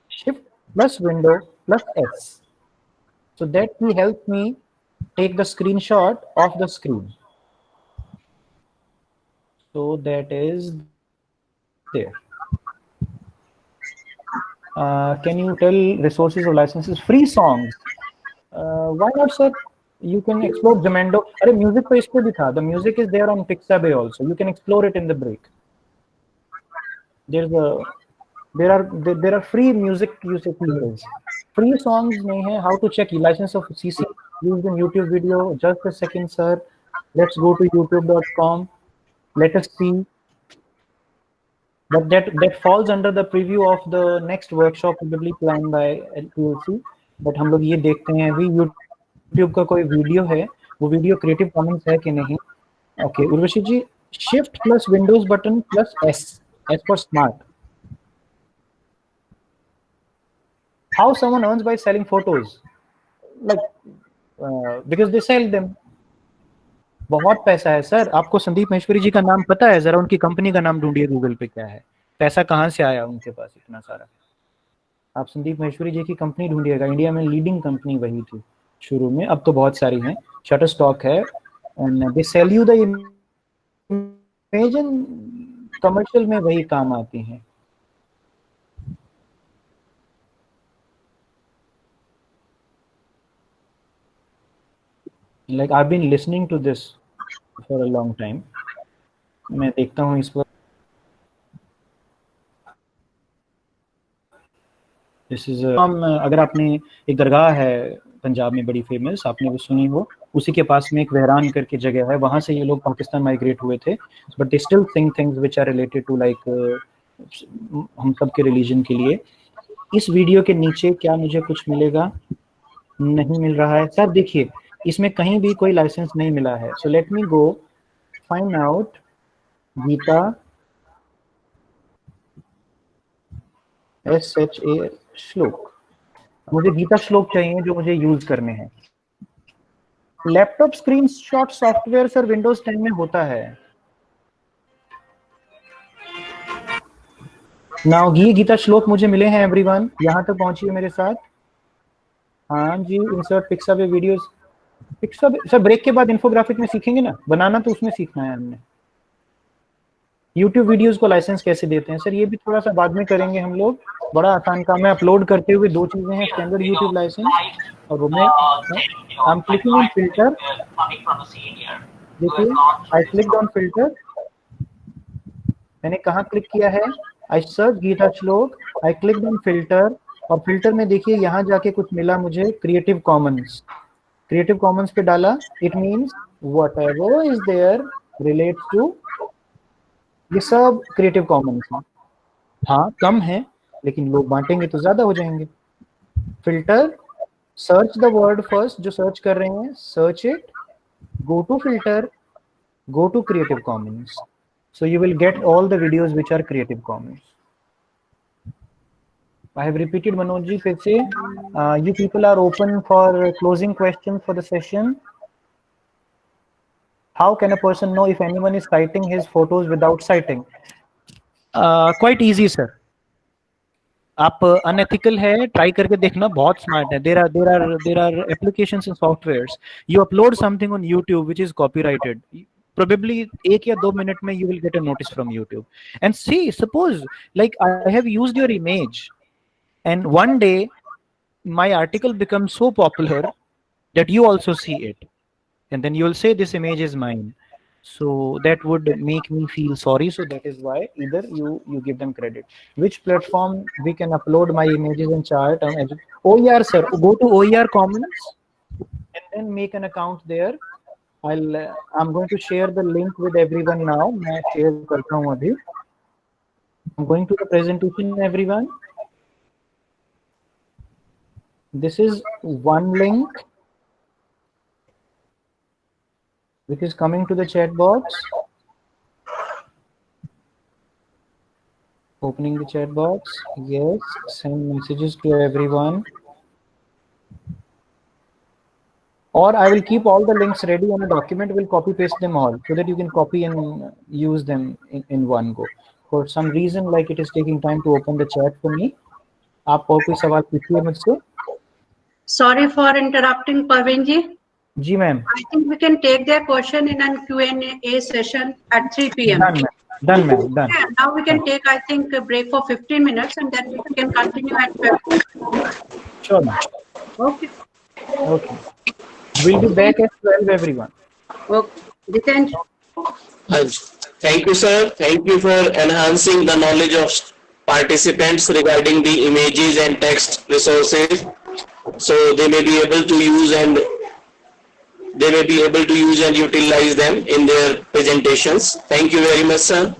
Shift plus Window plus S. So that will help me take the screenshot of the screen. So that is there. Can you tell resources or licenses? Free songs. Why not, sir? You can explore Jamendo. अरे music पे इसको भी था. The music is there on Pixabay also. You can explore it in the break. There are free music usage features. Free songs नहीं है. How to check license of CC used in YouTube video? Just a second, sir. Let's go to youtube.com. Let us see. But that falls under the preview of the next workshop probably planned by LPLC. But हम लोग ये देखते हैं अभी YouTube का कोई video है, वो वीडियो क्रिएटिव कॉमन्स है कि नहीं. Okay, Urvashi ji, shift plus Windows button plus S for smart. How someone earns by selling photos? Like because they sell them. बहुत पैसा है सर. आपको संदीप महेश्वरी जी का नाम पता है? जरा उनकी कंपनी का नाम ढूंढिए गूगल पे, क्या है, पैसा कहाँ से आया उनके पास इतना सारा. आप संदीप महेश्वरी जी की कंपनी ढूंढिएगा. इंडिया में लीडिंग कंपनी वही थी शुरू में, अब तो बहुत सारी हैं. शटरस्टॉक है, and they sell you the image, commercial में वही काम आती हैं. Like I've been listening to this for a long time. मैं देखता हूँ इस पर. This is अगर आपने, एक दरगाह है पंजाब में बड़ी फेमस, आपने वो सुनी हो, उसी के पास में एक वहरान करके जगह है, वहाँ से ये लोग पाकिस्तान माइग्रेट हुए थे. But they still sing things which are related to like हम सब के रिलीजन के लिए. इस वीडियो के नीचे क्या मुझे कुछ मिलेगा? नहीं मिल रहा है सर। देखिए इसमें कहीं भी कोई लाइसेंस नहीं मिला है। So let me go find out Gita SHA श्लोक। मुझे गीता श्लोक चाहिए जो मुझे यूज करने हैं। Laptop screenshot software sir Windows 10 में होता है। नाउ ये गीता श्लोक मुझे मिले हैं एवरीवन। यहाँ तक पहुंचिए मेरे साथ। हाँ जी, insert Pixabay videos. Pixabay sir break के बाद इन्फोग्राफिक में सीखेंगे ना, बनाना तो उसमें सीखना है हमने। YouTube वीडियोस को लाइसेंस कैसे देते हैं सर, ये भी थोड़ा सा बाद में करेंगे हम लोग। बड़ा आसान काम है। अपलोड करते हुए दो चीजें हैं, स्टैंडर्ड YouTube लाइसेंस और वो मैं आई एम क्लिकिंग ऑन फिल्टर। देखिए आई क्लिक्ड ऑन फिल्टर। मैंने कहाँ क्लिक किया है? आई सर्च गीता श्लोक, आई क्लिक्ड ऑन फिल्टर और फिल्टर में देखिए यहाँ जाके कुछ मिला मुझे, क्रिएटिव कॉमन्स। क्रिएटिव कॉमन्स पे डाला। It means whatever is there relates to, ये सब क्रिएटिव कॉमन्स है। हाँ कम है लेकिन लोग बांटेंगे तो ज्यादा हो जाएंगे। Filter, search the word first, जो सर्च कर रहे हैं search it, go to filter, go to Creative Commons. So you will get all the videos which are Creative Commons. I have repeated Manoj ji फिर से। You people are open for closing questions for the session. How can a person know if anyone is citing his photos without citing? Quite easy sir. आप unethical है, try करके देखना, बहुत smart है। there are applications and softwares. You upload something on YouTube which is copyrighted, probably 1 या 2 minute में you will get a notice from YouTube. And see, suppose like I have used your image and one day my article becomes so popular that you also see it, and then you will say this image is mine. So that would make me feel sorry. So that is why either you give them credit. Which platform we can upload my images and chart? OER sir, go to OER Commons and then make an account there. I'm going to share the link with everyone now. मैं share करता हूँ अभी। I'm going to the presentation everyone. This is one link which is coming to the chat box. Opening the chat box. Yes, send messages to everyone. Or I will keep all the links ready on a document. We'll copy paste them all so that you can copy and use them in one go. For some reason, like it is taking time to open the chat for me. आप और कोई सवाल पूछिए मुझसे। Sorry for interrupting, Parveen ji. जी ma'am. I think we can take their question in a Q&A session at 3 p.m. Done ma'am, done. Yeah, now we can take, I think, a break for 15 minutes and then we can continue at 12. Sure ma'am. Okay. Okay. We'll be back at 12 everyone. Okay. Jiten. Thank you, sir. Thank you for enhancing the knowledge of participants regarding the images and text resources, so they may be able to use and utilize them in their presentations. Thank you very much, sir.